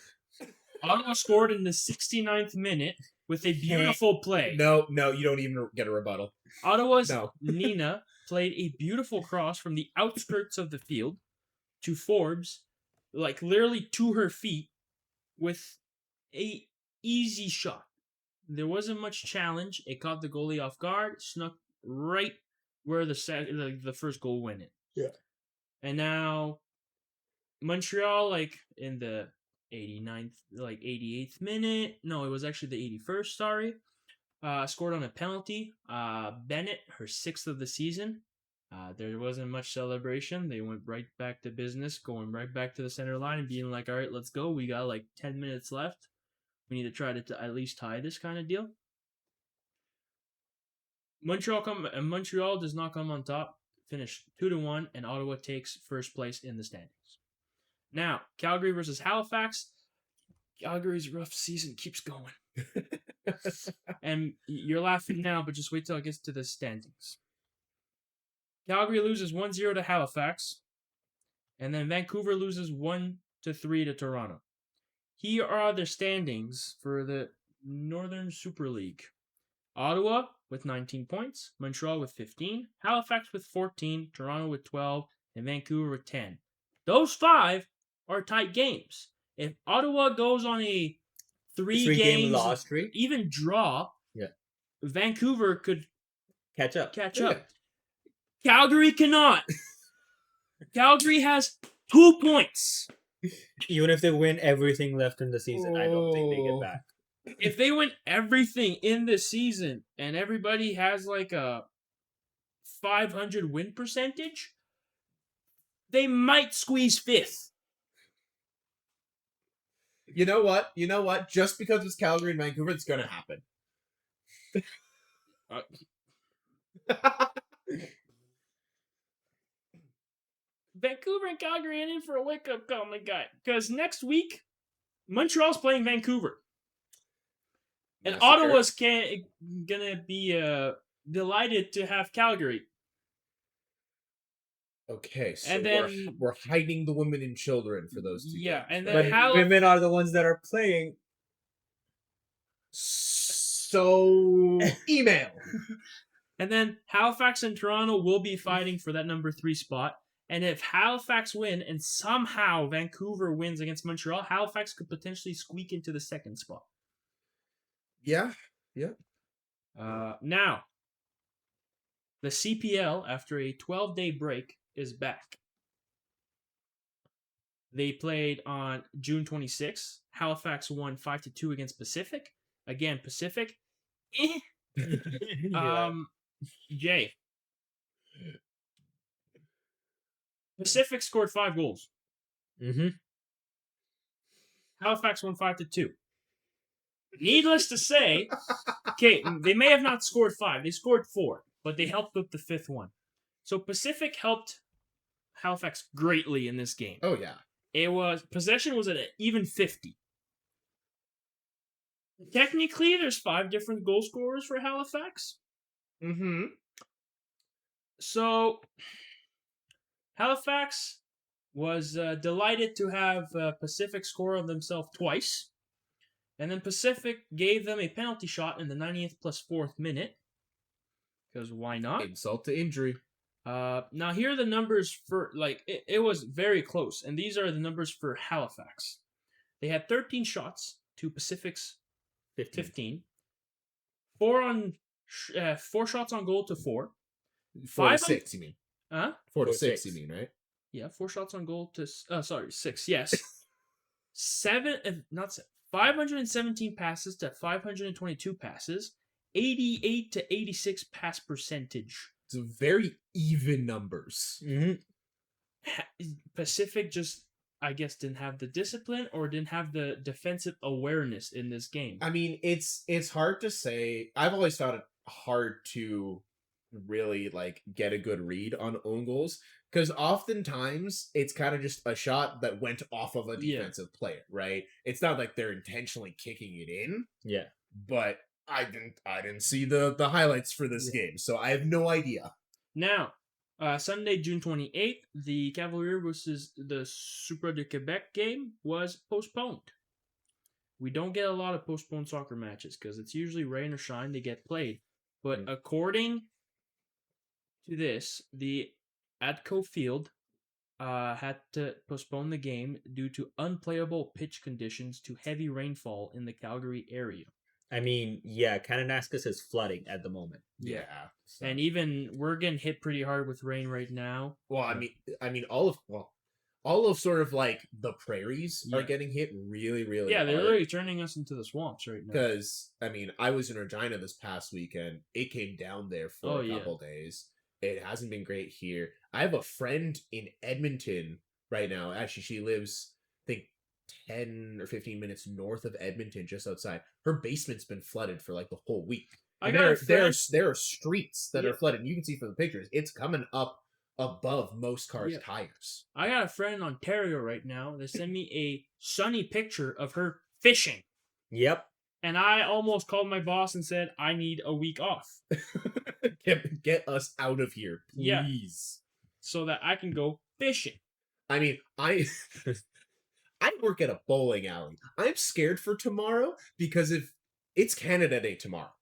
Ottawa scored in the 69th minute with a beautiful play. No, you don't even get a rebuttal. Ottawa's No. Nina played a beautiful cross from the outskirts of the field to Forbes, like literally to her feet, with a easy shot. There wasn't much challenge. It caught the goalie off guard, snuck right where the first goal went in. Yeah. And now Montreal, like in the 89th, like 88th minute. No, it was actually the 81st. Sorry. Scored on a penalty. Bennett, her 6th of the season. There wasn't much celebration. They went right back to business, going right back to the center line and being like, all right, let's go. We got like 10 minutes left. We need to try to at least tie this kind of deal. Montreal does not come on top. Finish 2-1, and Ottawa takes first place in the standings. Now, Calgary versus Halifax. Calgary's rough season keeps going. And you're laughing now, but just wait till it gets to the standings. Calgary loses 1-0 to Halifax, and then Vancouver loses 1-3 to Toronto. Here are the standings for the Northern Super League. Ottawa with 19 points, Montreal with 15, Halifax with 14, Toronto with 12, and Vancouver with 10. Those 5 are tight games. If Ottawa goes on a three-game loss streak, even draw, yeah, Vancouver could catch up. Calgary cannot. Calgary has 2 points. Even if they win everything left in the season, I don't think they get back. If they win everything in the season and everybody has like a 500 win percentage, they might squeeze 5th. You know what? Just because it's Calgary and Vancouver, it's going to happen. Vancouver and Calgary are in for a wake-up call, my guy. Because next week, Montreal's playing Vancouver. And Ottawa's gonna be delighted to have Calgary. Okay, so and then, we're hiding the women and children for those 2 Yeah, games, and right? then But women are the ones that are playing. So email. And then Halifax and Toronto will be fighting for that number 3 spot. And if Halifax win and somehow Vancouver wins against Montreal, Halifax could potentially squeak into the 2nd spot. Yeah. Now, the CPL, after a 12-day break, is back. They played on June 26th. Halifax won 5-2 against Pacific. Again, Pacific. Jay. Pacific scored 5 goals. Mm-hmm. Halifax won 5-2. Needless to say, okay, they may have not scored 5. They scored 4, but they helped with the 5th one. So Pacific helped Halifax greatly in this game. Oh yeah. Possession was at an even 50. Technically, there's 5 different goal scorers for Halifax. Mm-hmm. So Halifax was delighted to have Pacific score on themselves twice. And then Pacific gave them a penalty shot in the 90th plus 4th minute. Because why not? Insult to injury. Now here are the numbers for, like, it was very close. And these are the numbers for Halifax. They had 13 shots to Pacific's 15. 4 shots on goal to 4. 4 to 5 6, you mean? Huh? 4 to 4 to 6, 6. you mean, right? Yeah, 4 shots on goal to 6. Yes. 517 passes to 522 passes, 88 to 86 pass percentage. It's very even numbers. Pacific just, I guess, didn't have the discipline or didn't have the defensive awareness in this game. I mean, it's hard to say. I've always found it hard to really like get a good read on own goals because oftentimes it's kind of just a shot that went off of a defensive player, right? It's not like they're intentionally kicking it in. Yeah. But I didn't see the highlights for this game, so I have no idea. Now, Sunday, June 28th, the Cavalier versus the Super de Quebec game was postponed. We don't get a lot of postponed soccer matches because it's usually rain or shine they get played. But according to this, the Atco Field had to postpone the game due to unplayable pitch conditions to heavy rainfall in the Calgary area. I mean, yeah, Kananaskis is flooding at the moment. Yeah. So. And even we're getting hit pretty hard with rain right now. Well, I mean, all of sort of like the prairies are getting hit really, really hard. They're hard. literally turning us into the swamps right now. Because, I mean, I was in Regina this past weekend. It came down there for a couple days. It hasn't been great here. I have a friend in Edmonton right now. Actually, she lives, I think, 10 or 15 minutes north of Edmonton, just outside. Her basement's been flooded for like the whole week. There are streets that are flooded. You can see from the pictures. It's coming up above most cars' tires. I got a friend in Ontario right now that sent me a sunny picture of her fishing. Yep. And I almost called my boss and said, I need a week off. Get us out of here, please. Yeah. So that I can go fishing. I mean, I work at a bowling alley. I'm scared for tomorrow because if it's Canada Day tomorrow,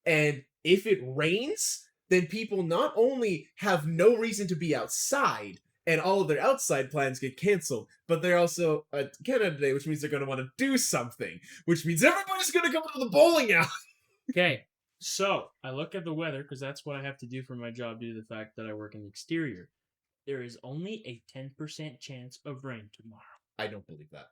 and if it rains, then people not only have no reason to be outside, and all of their outside plans get canceled, but they're also Canada Day, which means they're going to want to do something, which means everybody's going to come to the bowling alley. Okay, so I look at the weather because that's what I have to do for my job due to the fact that I work in the exterior. There is only a 10% chance of rain tomorrow. I don't believe that.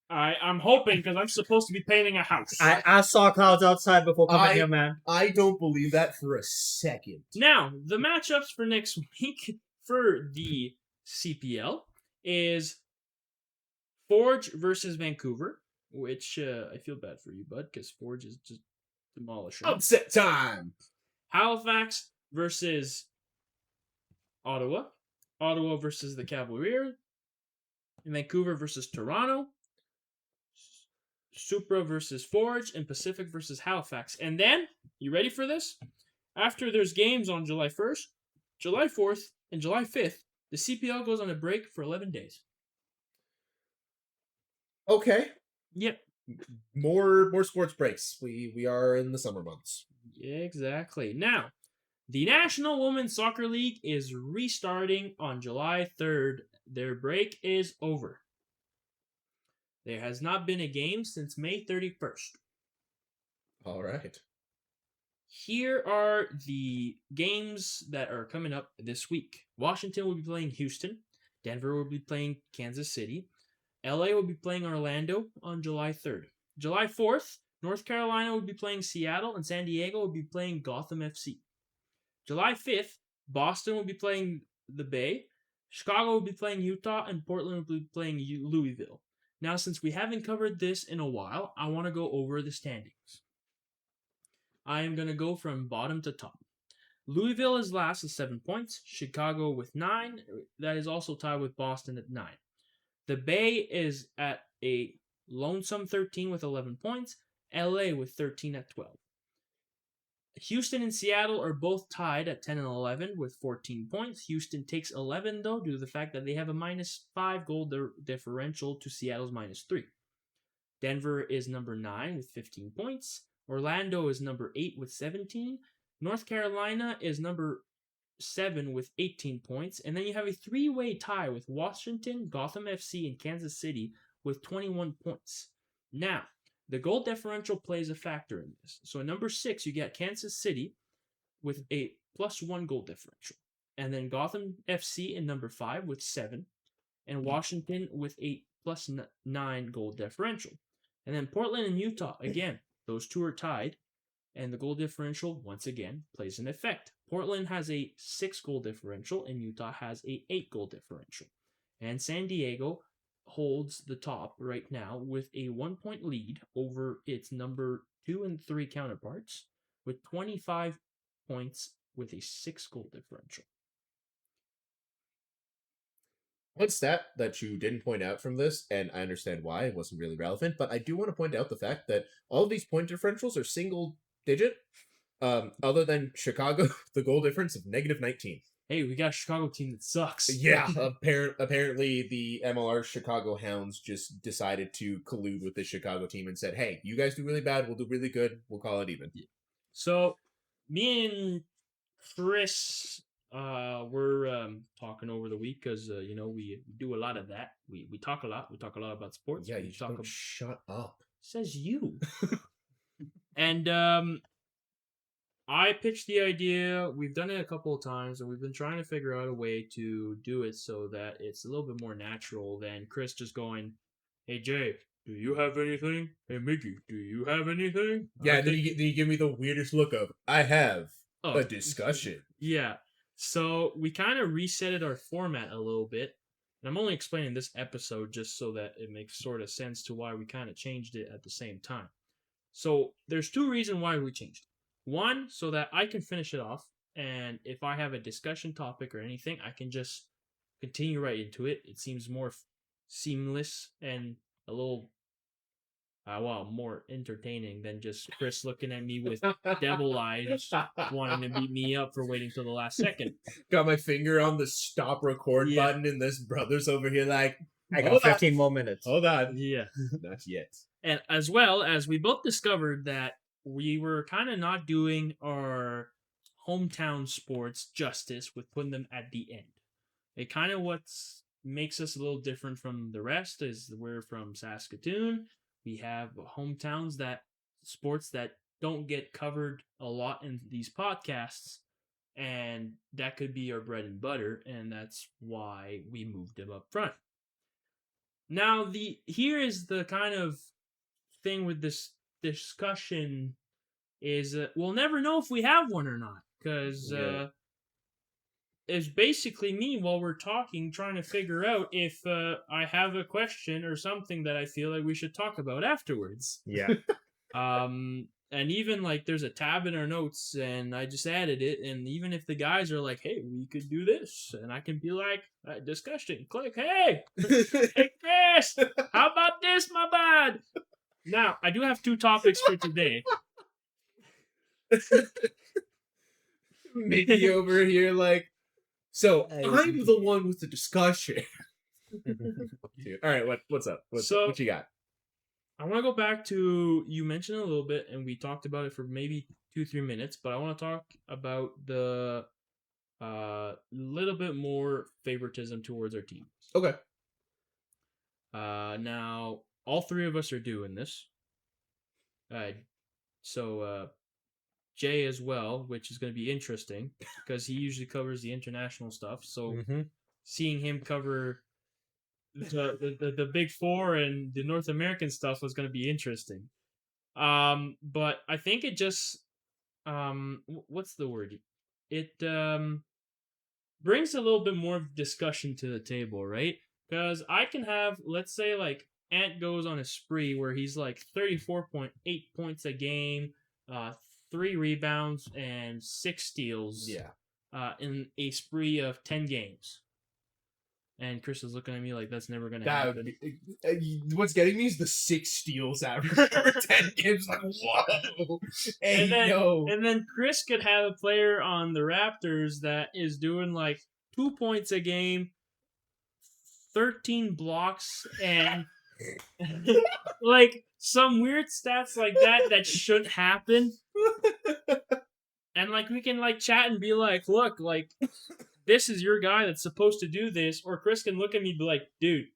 I'm hoping because I'm supposed to be painting a house. I saw clouds outside before coming here, man. I don't believe that for a second. Now, the matchups for next week for the CPL is Forge versus Vancouver, which I feel bad for you, bud, because Forge is just demolishing. Upset time! Halifax versus Ottawa. Ottawa versus the Cavalier. Vancouver versus Toronto. Supra versus Forge, and Pacific versus Halifax. And then, you ready for this? After there's games on July 1st, July 4th, and July 5th, the CPL goes on a break for 11 days. Okay. Yep. More sports breaks. We are in the summer months. Exactly. Now, the National Women's Soccer League is restarting on July 3rd. Their break is over. There has not been a game since May 31st. All right. Here are the games that are coming up this week. Washington will be playing Houston. Denver will be playing Kansas City. LA will be playing Orlando on July 3rd. July 4th, North Carolina will be playing Seattle, and San Diego will be playing Gotham FC. July 5th, Boston will be playing the Bay. Chicago will be playing Utah, and Portland will be playing Louisville. Now, since we haven't covered this in a while, I want to go over the standings. I am going to go from bottom to top. Louisville is last with 7 points. Chicago with 9. That is also tied with Boston at 9. The Bay is at a lonesome 13 with 11 points. LA with 13 at 12. Houston and Seattle are both tied at 10 and 11 with 14 points. Houston takes 11, though, due to the fact that they have a -5 goal differential to Seattle's -3. Denver is number 9 with 15 points. Orlando is number 8 with 17. North Carolina is number 7 with 18 points. And then you have a three-way tie with Washington, Gotham FC, and Kansas City with 21 points. Now, the goal differential plays a factor in this. So at number 6, you get Kansas City with a +1 goal differential. And then Gotham FC in number 5 with 7. And Washington with a +9 goal differential. And then Portland and Utah, again, those two are tied. And the goal differential, once again, plays an effect. Portland has a 6 goal differential, and Utah has a 8 goal differential. And San Diego holds the top right now with a 1-point lead over its number 2 and 3 counterparts with 25 points with a 6 goal differential. One stat that you didn't point out from this, and I understand why it wasn't really relevant, but I do want to point out the fact that all of these point differentials are single digit, other than Chicago, the goal difference of -19. Hey, we got a Chicago team that sucks. Yeah, apparently the MLR Chicago Hounds just decided to collude with the Chicago team and said, hey, you guys do really bad, we'll do really good, we'll call it even. So, me and Chris, we're talking over the week because, we do a lot of that. We talk a lot. We talk a lot about sports. Yeah, we you talk don't shut up. Says you. And I pitched the idea. We've done it a couple of times, and we've been trying to figure out a way to do it so that it's a little bit more natural than Chris just going, hey, Jay, do you have anything? Hey, Mickey, do you have anything? Yeah, then you give me the weirdest look of, I have a discussion. Yeah. So we kind of resetted our format a little bit. And I'm only explaining this episode just so that it makes sort of sense to why we kind of changed it at the same time. So there's two reasons why we changed it. One, so that I can finish it off. And if I have a discussion topic or anything, I can just continue right into it. It seems more seamless and a little, more entertaining than just Chris looking at me with devil eyes, wanting to beat me up for waiting till the last second. Got my finger on the stop record button, and this brother's over here like, I got 15 more minutes. Hold on. Yeah. Not yet. And as well as we both discovered that we were kind of not doing our hometown sports justice with putting them at the end. It kind of what makes us a little different from the rest is we're from Saskatoon. We have hometowns sports that don't get covered a lot in these podcasts, and that could be our bread and butter, and that's why we moved them up front. Now, here is the kind of thing with this discussion is we'll never know if we have one or not, because it's basically me while we're talking trying to figure out if I have a question or something that I feel like we should talk about afterwards. Yeah. And even like there's a tab in our notes and I just added it, and even if the guys are like, hey, we could do this, and I can be like, discussion, click, hey, hey Chris, how about this, my bad? Now, I do have two topics for today. Mickey over here like, so I'm the one with the discussion. Dude, all right, what's up? What you got? I want to go back to, you mentioned it a little bit, and we talked about it for maybe 2-3 minutes, but I want to talk about the little bit more favoritism towards our team. Okay. Now, all three of us are doing this. So Jay as well, which is going to be interesting because he usually covers the international stuff. So seeing him cover the Big Four and the North American stuff was going to be interesting. But I think it just what's the word? It brings a little bit more discussion to the table, right? Because I can have, let's say, like Ant goes on a spree where he's like 34.8 points a game, 3 rebounds and 6 steals. Yeah. In a spree of 10 games. And Chris is looking at me like that's never going to happen. What's getting me is the 6 steals average over 10 games. Like, whoa. Hey, and then Chris could have a player on the Raptors that is doing like 2 points a game, 13 blocks, and like some weird stats like that shouldn't happen. And like we can like chat and be like, look, like this is your guy that's supposed to do this, or Chris can look at me and be like, dude,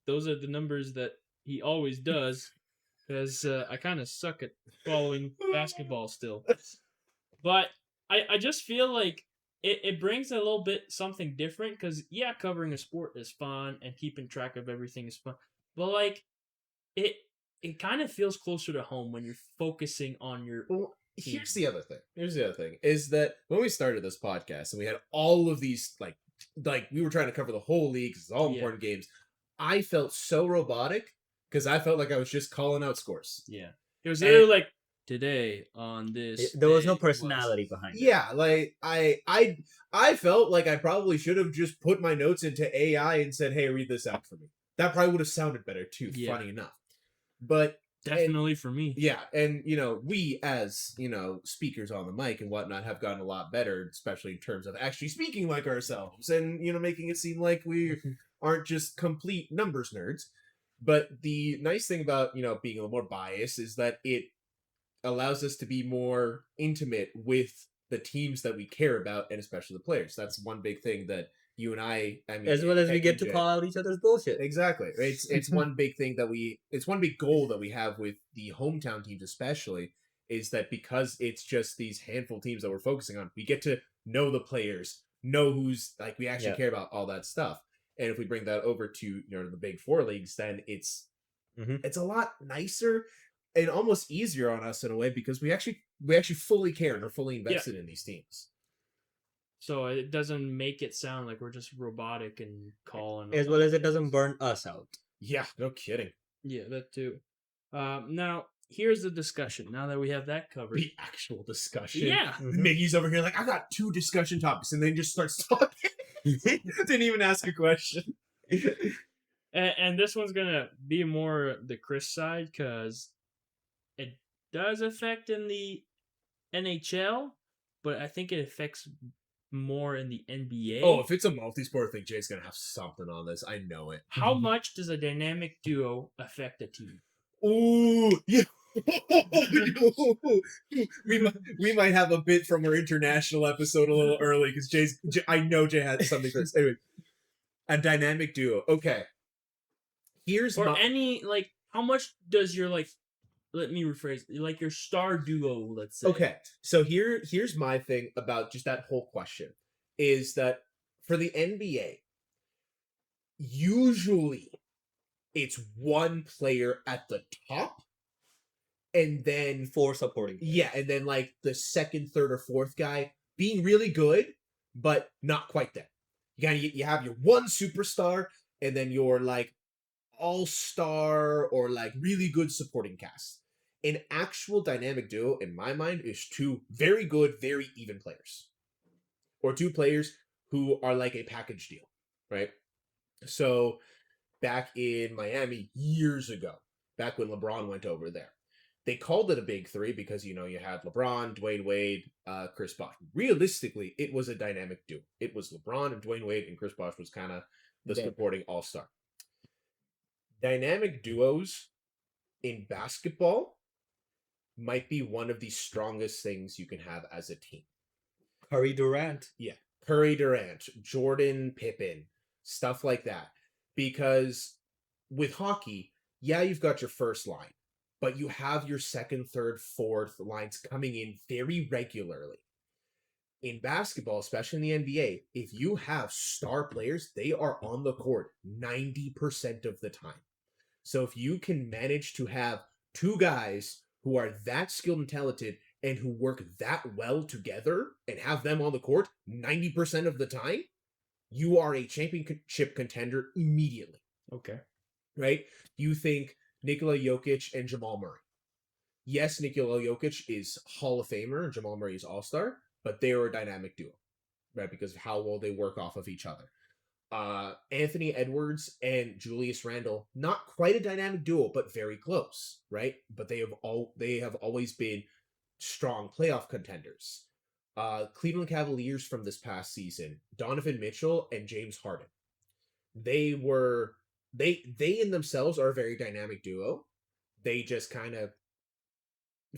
those are the numbers that he always does, because I kind of suck at following basketball still. But I just feel like it brings a little bit something different, because yeah, covering a sport is fun and keeping track of everything is fun, but like it it kind of feels closer to home when you're focusing on your Well, team. here's the other thing. Is that when we started this podcast and we had all of these like we were trying to cover the whole league, 'cause it's all Yeah. important games. I felt so robotic because I felt like I was just calling out scores. Yeah, it was And- literally like today on this. There was no day personality behind it. Yeah, like I felt like I probably should have just put my notes into AI and said, "Hey, read this out for me." That probably would have sounded better too. Yeah. Funny enough, but Definitely for me. yeah, and we as speakers on the mic and whatnot have gotten a lot better, especially in terms of actually speaking like ourselves and making it seem like we aren't just complete numbers nerds. But the nice thing about being a little more biased is that it allows us to be more intimate with the teams that we care about, and especially the players. That's one big thing that you and I mean, As well as we and get to EJ call out each other's bullshit. Exactly. It's one big thing that it's one big goal that we have with the hometown teams, especially, is that because it's just these handful teams that we're focusing on, we get to know the players, know who's like we actually Yeah. care about, all that stuff. And if we bring that over to the big four leagues, then it's a lot nicer and almost easier on us in a way, because we actually fully care and are fully invested in these teams. So it doesn't make it sound like we're just robotic and calling. As well as it doesn't burn us out. Yeah, no kidding. Yeah, that too. Now here's the discussion. Now that we have that covered, The actual discussion. Yeah. Miggy's over here like, I got 2 discussion topics, and then just starts talking. Didn't even ask a question. and this one's gonna be more the Chris side, because it does affect in the NHL, but I think it affects more in the NBA. Oh, if it's a multi-sport thing, Jay's gonna have something on this. I know it. How much does a dynamic duo affect a team? Ooh, yeah. we might have a bit from our international episode a little early, because I know Jay had something for this. Anyway, a dynamic duo. Okay. Here's Or any, like, how much does your, like, let me rephrase, like your star duo, let's say. Okay, so here's my thing about just that whole question, is that for the NBA, usually it's one player at the top, and then 4 supporting. and then like the second, third, or fourth guy being really good, but not quite there. You have your one superstar, and then your like all-star or like really good supporting cast. An actual dynamic duo, in my mind, is 2 very good, very even players, or 2 players who are like a package deal, right? So back in Miami years ago, back when LeBron went over there, they called it a big 3 because you had LeBron, Dwayne Wade, Chris Bosh. Realistically, it was a dynamic duo. It was LeBron and Dwayne Wade, and Chris Bosh was kind of the supporting all-star. Dynamic duos in basketball might be one of the strongest things you can have as a team. Curry Durant. Yeah. Curry Durant, Jordan Pippen, stuff like that. Because with hockey, yeah, you've got your first line, but you have your second, third, fourth lines coming in very regularly. In basketball, especially in the NBA, if you have star players, they are on the court 90% of the time. So if you can manage to have 2 guys who are that skilled and talented and who work that well together and have them on the court 90% of the time, you are a championship contender immediately. Okay. Right? You think Nikola Jokic and Jamal Murray. Yes, Nikola Jokic is Hall of Famer and Jamal Murray is All-Star, but they are a dynamic duo, right? Because of how well they work off of each other. Anthony Edwards and Julius Randle, not quite a dynamic duo, but very close, right? But they have always been strong playoff contenders. Cleveland Cavaliers from this past season, Donovan Mitchell and James Harden. They in themselves are a very dynamic duo, they just kind of,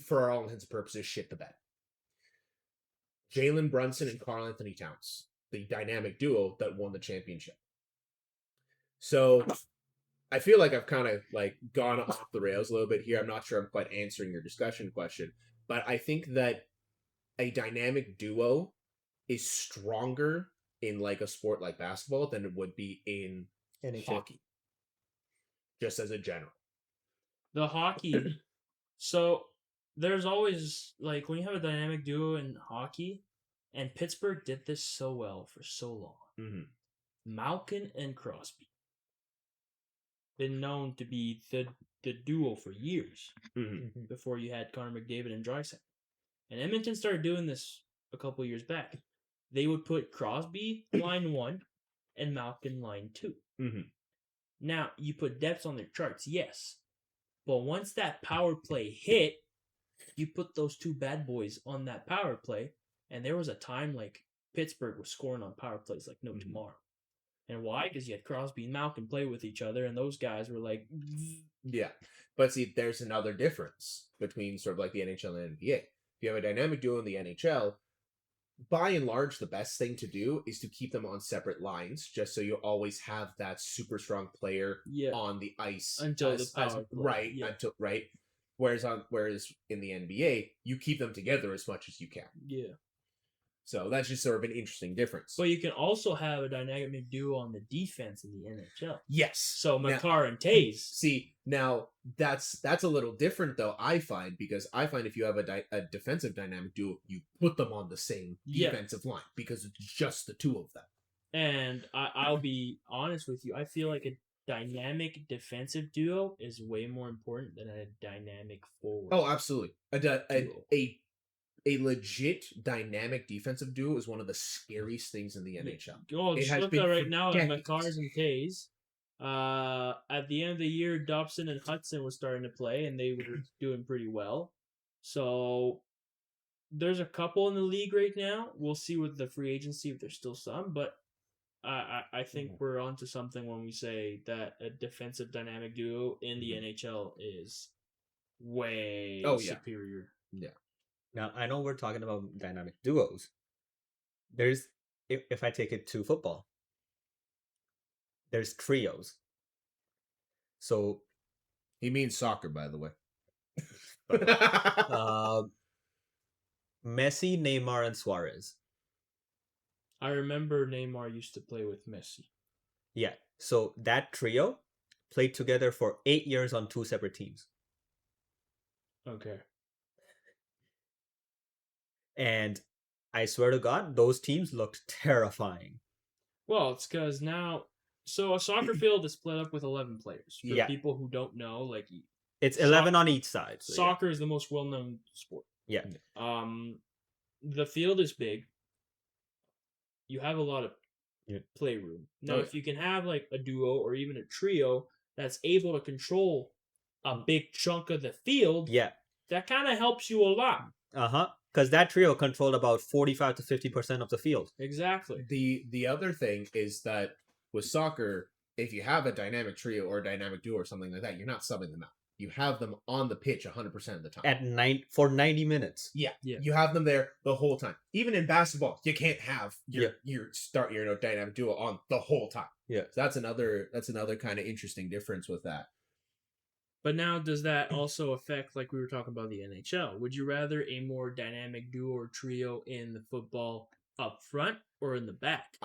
for all intents and purposes, shit the bed. Jalen Brunson and Karl Anthony Towns, the dynamic duo that won the championship. So I feel like I've kind of like gone off the rails a little bit here. I'm not sure I'm quite answering your discussion question, but I think that a dynamic duo is stronger in like a sport like basketball than it would be in NHL. hockey. Just as a general. The hockey. So there's always like when you have a dynamic duo in hockey, and Pittsburgh did this so well for so long. Mm-hmm. Malkin and Crosby been known to be the duo for years Mm-hmm. before you had Connor McDavid and Draisaitl. And Edmonton started doing this a couple years back. They would put Crosby line 1 and Malkin line 2. Mm-hmm. Now, you put depths on their charts, yes. But once that power play hit, you put those two bad boys on that power play, and there was a time like Pittsburgh was scoring on power plays like no tomorrow. And why? Because you had Crosby and Malkin play with each other, and those guys were like... Yeah. But see, there's another difference between sort of like the NHL and NBA. If you have a dynamic duo in the NHL, by and large, the best thing to do is to keep them on separate lines, just so you always have that super strong player on the ice until the power play. Right. Whereas in the NBA, you keep them together as much as you can. Yeah. So that's just sort of an interesting difference. But you can also have a dynamic duo on the defense in the NHL. Yes. So Makar and Taze. See, now that's a little different though, I find, because I find if you have a defensive dynamic duo, you put them on the same defensive line because it's just the two of them. And I'll be honest with you, I feel like a dynamic defensive duo is way more important than a dynamic forward. Oh, absolutely. A legit dynamic defensive duo is one of the scariest things in the NHL. Oh, just look at right now at Makars and Taze. At the end of the year, Dobson and Hudson were starting to play, and they were doing pretty well. So there's a couple in the league right now. We'll see with the free agency if there's still some, but I think we're onto something when we say that a defensive dynamic duo in the NHL is way superior. Yeah. Now, I know we're talking about dynamic duos. There's, if I take it to football, there's trios. So... He means soccer, by the way. Messi, Neymar, and Suarez. I remember Neymar used to play with Messi. Yeah. So that trio played together for 8 years on 2 separate teams. Okay. And I swear to God, those teams looked terrifying. Well, it's because now... So a soccer field is split up with 11 players. For people who don't know, like... It's 11 on each side. So soccer is the most well-known sport. Yeah. The field is big. You have a lot of playroom. Now, if you can have like a duo or even a trio that's able to control a big chunk of the field, that kind of helps you a lot. Because that trio controlled about 45 to 50% of the field. Exactly. The other thing is that with soccer, if you have a dynamic trio or a dynamic duo or something like that, you're not subbing them out. You have them on the pitch 100% of the time. For 90 minutes. Yeah. You have them there the whole time. Even in basketball, you can't have your dynamic duo on the whole time. Yeah. So that's another kind of interesting difference with that. But now, does that also affect, like we were talking about the NHL? Would you rather a more dynamic duo or trio in the football up front or in the back?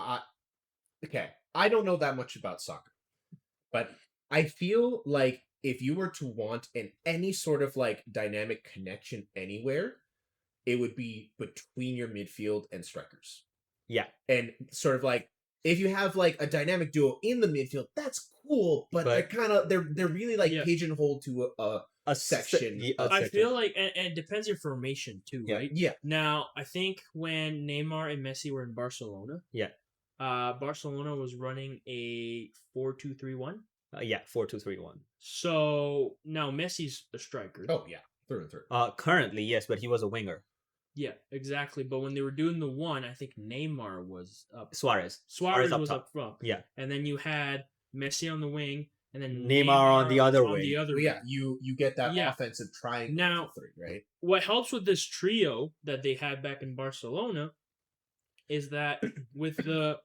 Okay. I don't know that much about soccer, but I feel like if you were to want any sort of like dynamic connection anywhere, it would be between your midfield and strikers. Yeah. And sort of like, if you have like a dynamic duo in the midfield, that's cool, but they're really like pigeonholed to a section. I feel like, and it depends your formation too, right? Yeah. Now, I think when Neymar and Messi were in Barcelona, Barcelona was running a 4-2-3-1. 4-2-3-1. So now Messi's a striker. Oh yeah, through and through. Currently, yes, but he was a winger. Yeah, exactly. But when they were doing the one, I think Neymar was up. Suarez was up up front. Yeah. And then you had Messi on the wing, and then Neymar on the other wing. Well, yeah, you get that Yeah. offensive triangle Now- of three, right? What helps with this trio that they had back in Barcelona is that with the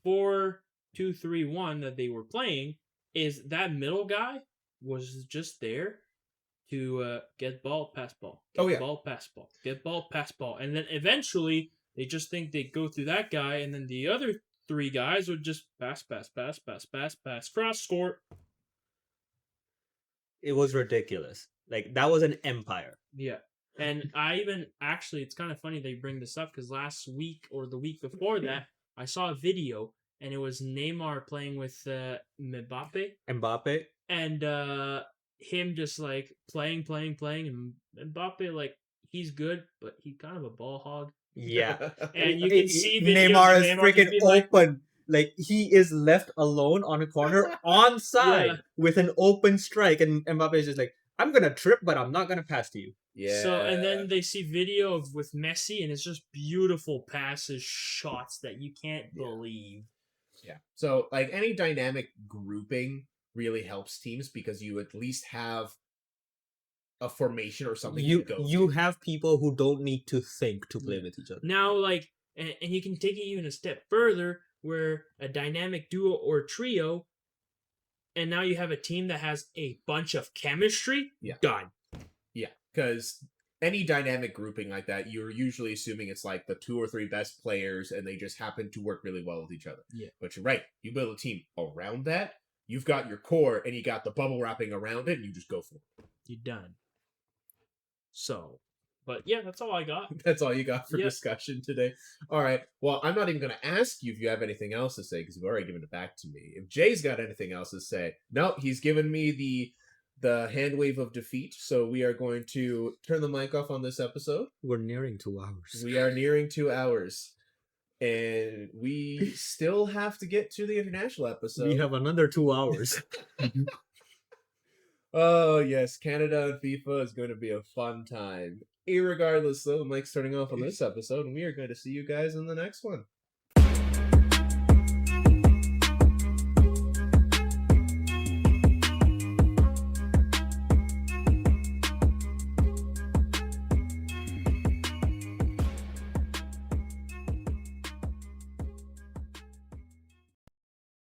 4-2-3-1 that they were playing, is that middle guy was just there to get ball, pass ball, get ball, pass ball, get ball, pass ball, and then eventually they just think they go through that guy, and then the other three guys would just pass, cross, score. It was ridiculous. Like, that was an empire. Yeah. And I even actually, it's kind of funny they bring this up because last week or the week before that, I saw a video and it was Neymar playing with Mbappe, and him just like playing, and Mbappe, like, he's good, but he's kind of a ball hog. Yeah. And you can see videos Neymar of is Neymar freaking just being like, open. Like, he is left alone on a corner onside Yeah. with an open strike, and Mbappe is just like, I'm gonna trip, but I'm not gonna pass to you. Yeah. So, and then they see video of with Messi, and it's just beautiful passes, shots that you can't believe. Yeah. So, like, any dynamic grouping really helps teams because you at least have a formation or something You to go you to. have people who don't need to think to play Yeah. with each other. Now, like, and you can take it even a step further, where a dynamic duo or trio, and now you have a team that has a bunch of chemistry. Yeah. Done. Yeah, because any dynamic grouping like that, you're usually assuming it's like the 2 or 3 best players and they just happen to work really well with each other. Yeah. But you're right. You build a team around that. You've got your core and you got the bubble wrapping around it and you just go for it. You're done. So, but yeah, that's all I got. That's all you got for Yep. discussion today. All right. Well, I'm not even going to ask you if you have anything else to say because you've already given it back to me. If Jay's got anything else to say, no, he's given me the hand wave of defeat. So we are going to turn the mic off on this episode. We're nearing 2 hours. We are nearing 2 hours. And we still have to get to the international episode. We have another 2 hours. Oh, yes. Canada and FIFA is going to be a fun time. Irregardless, though, Mike's starting off on this episode, and we are going to see you guys in the next one.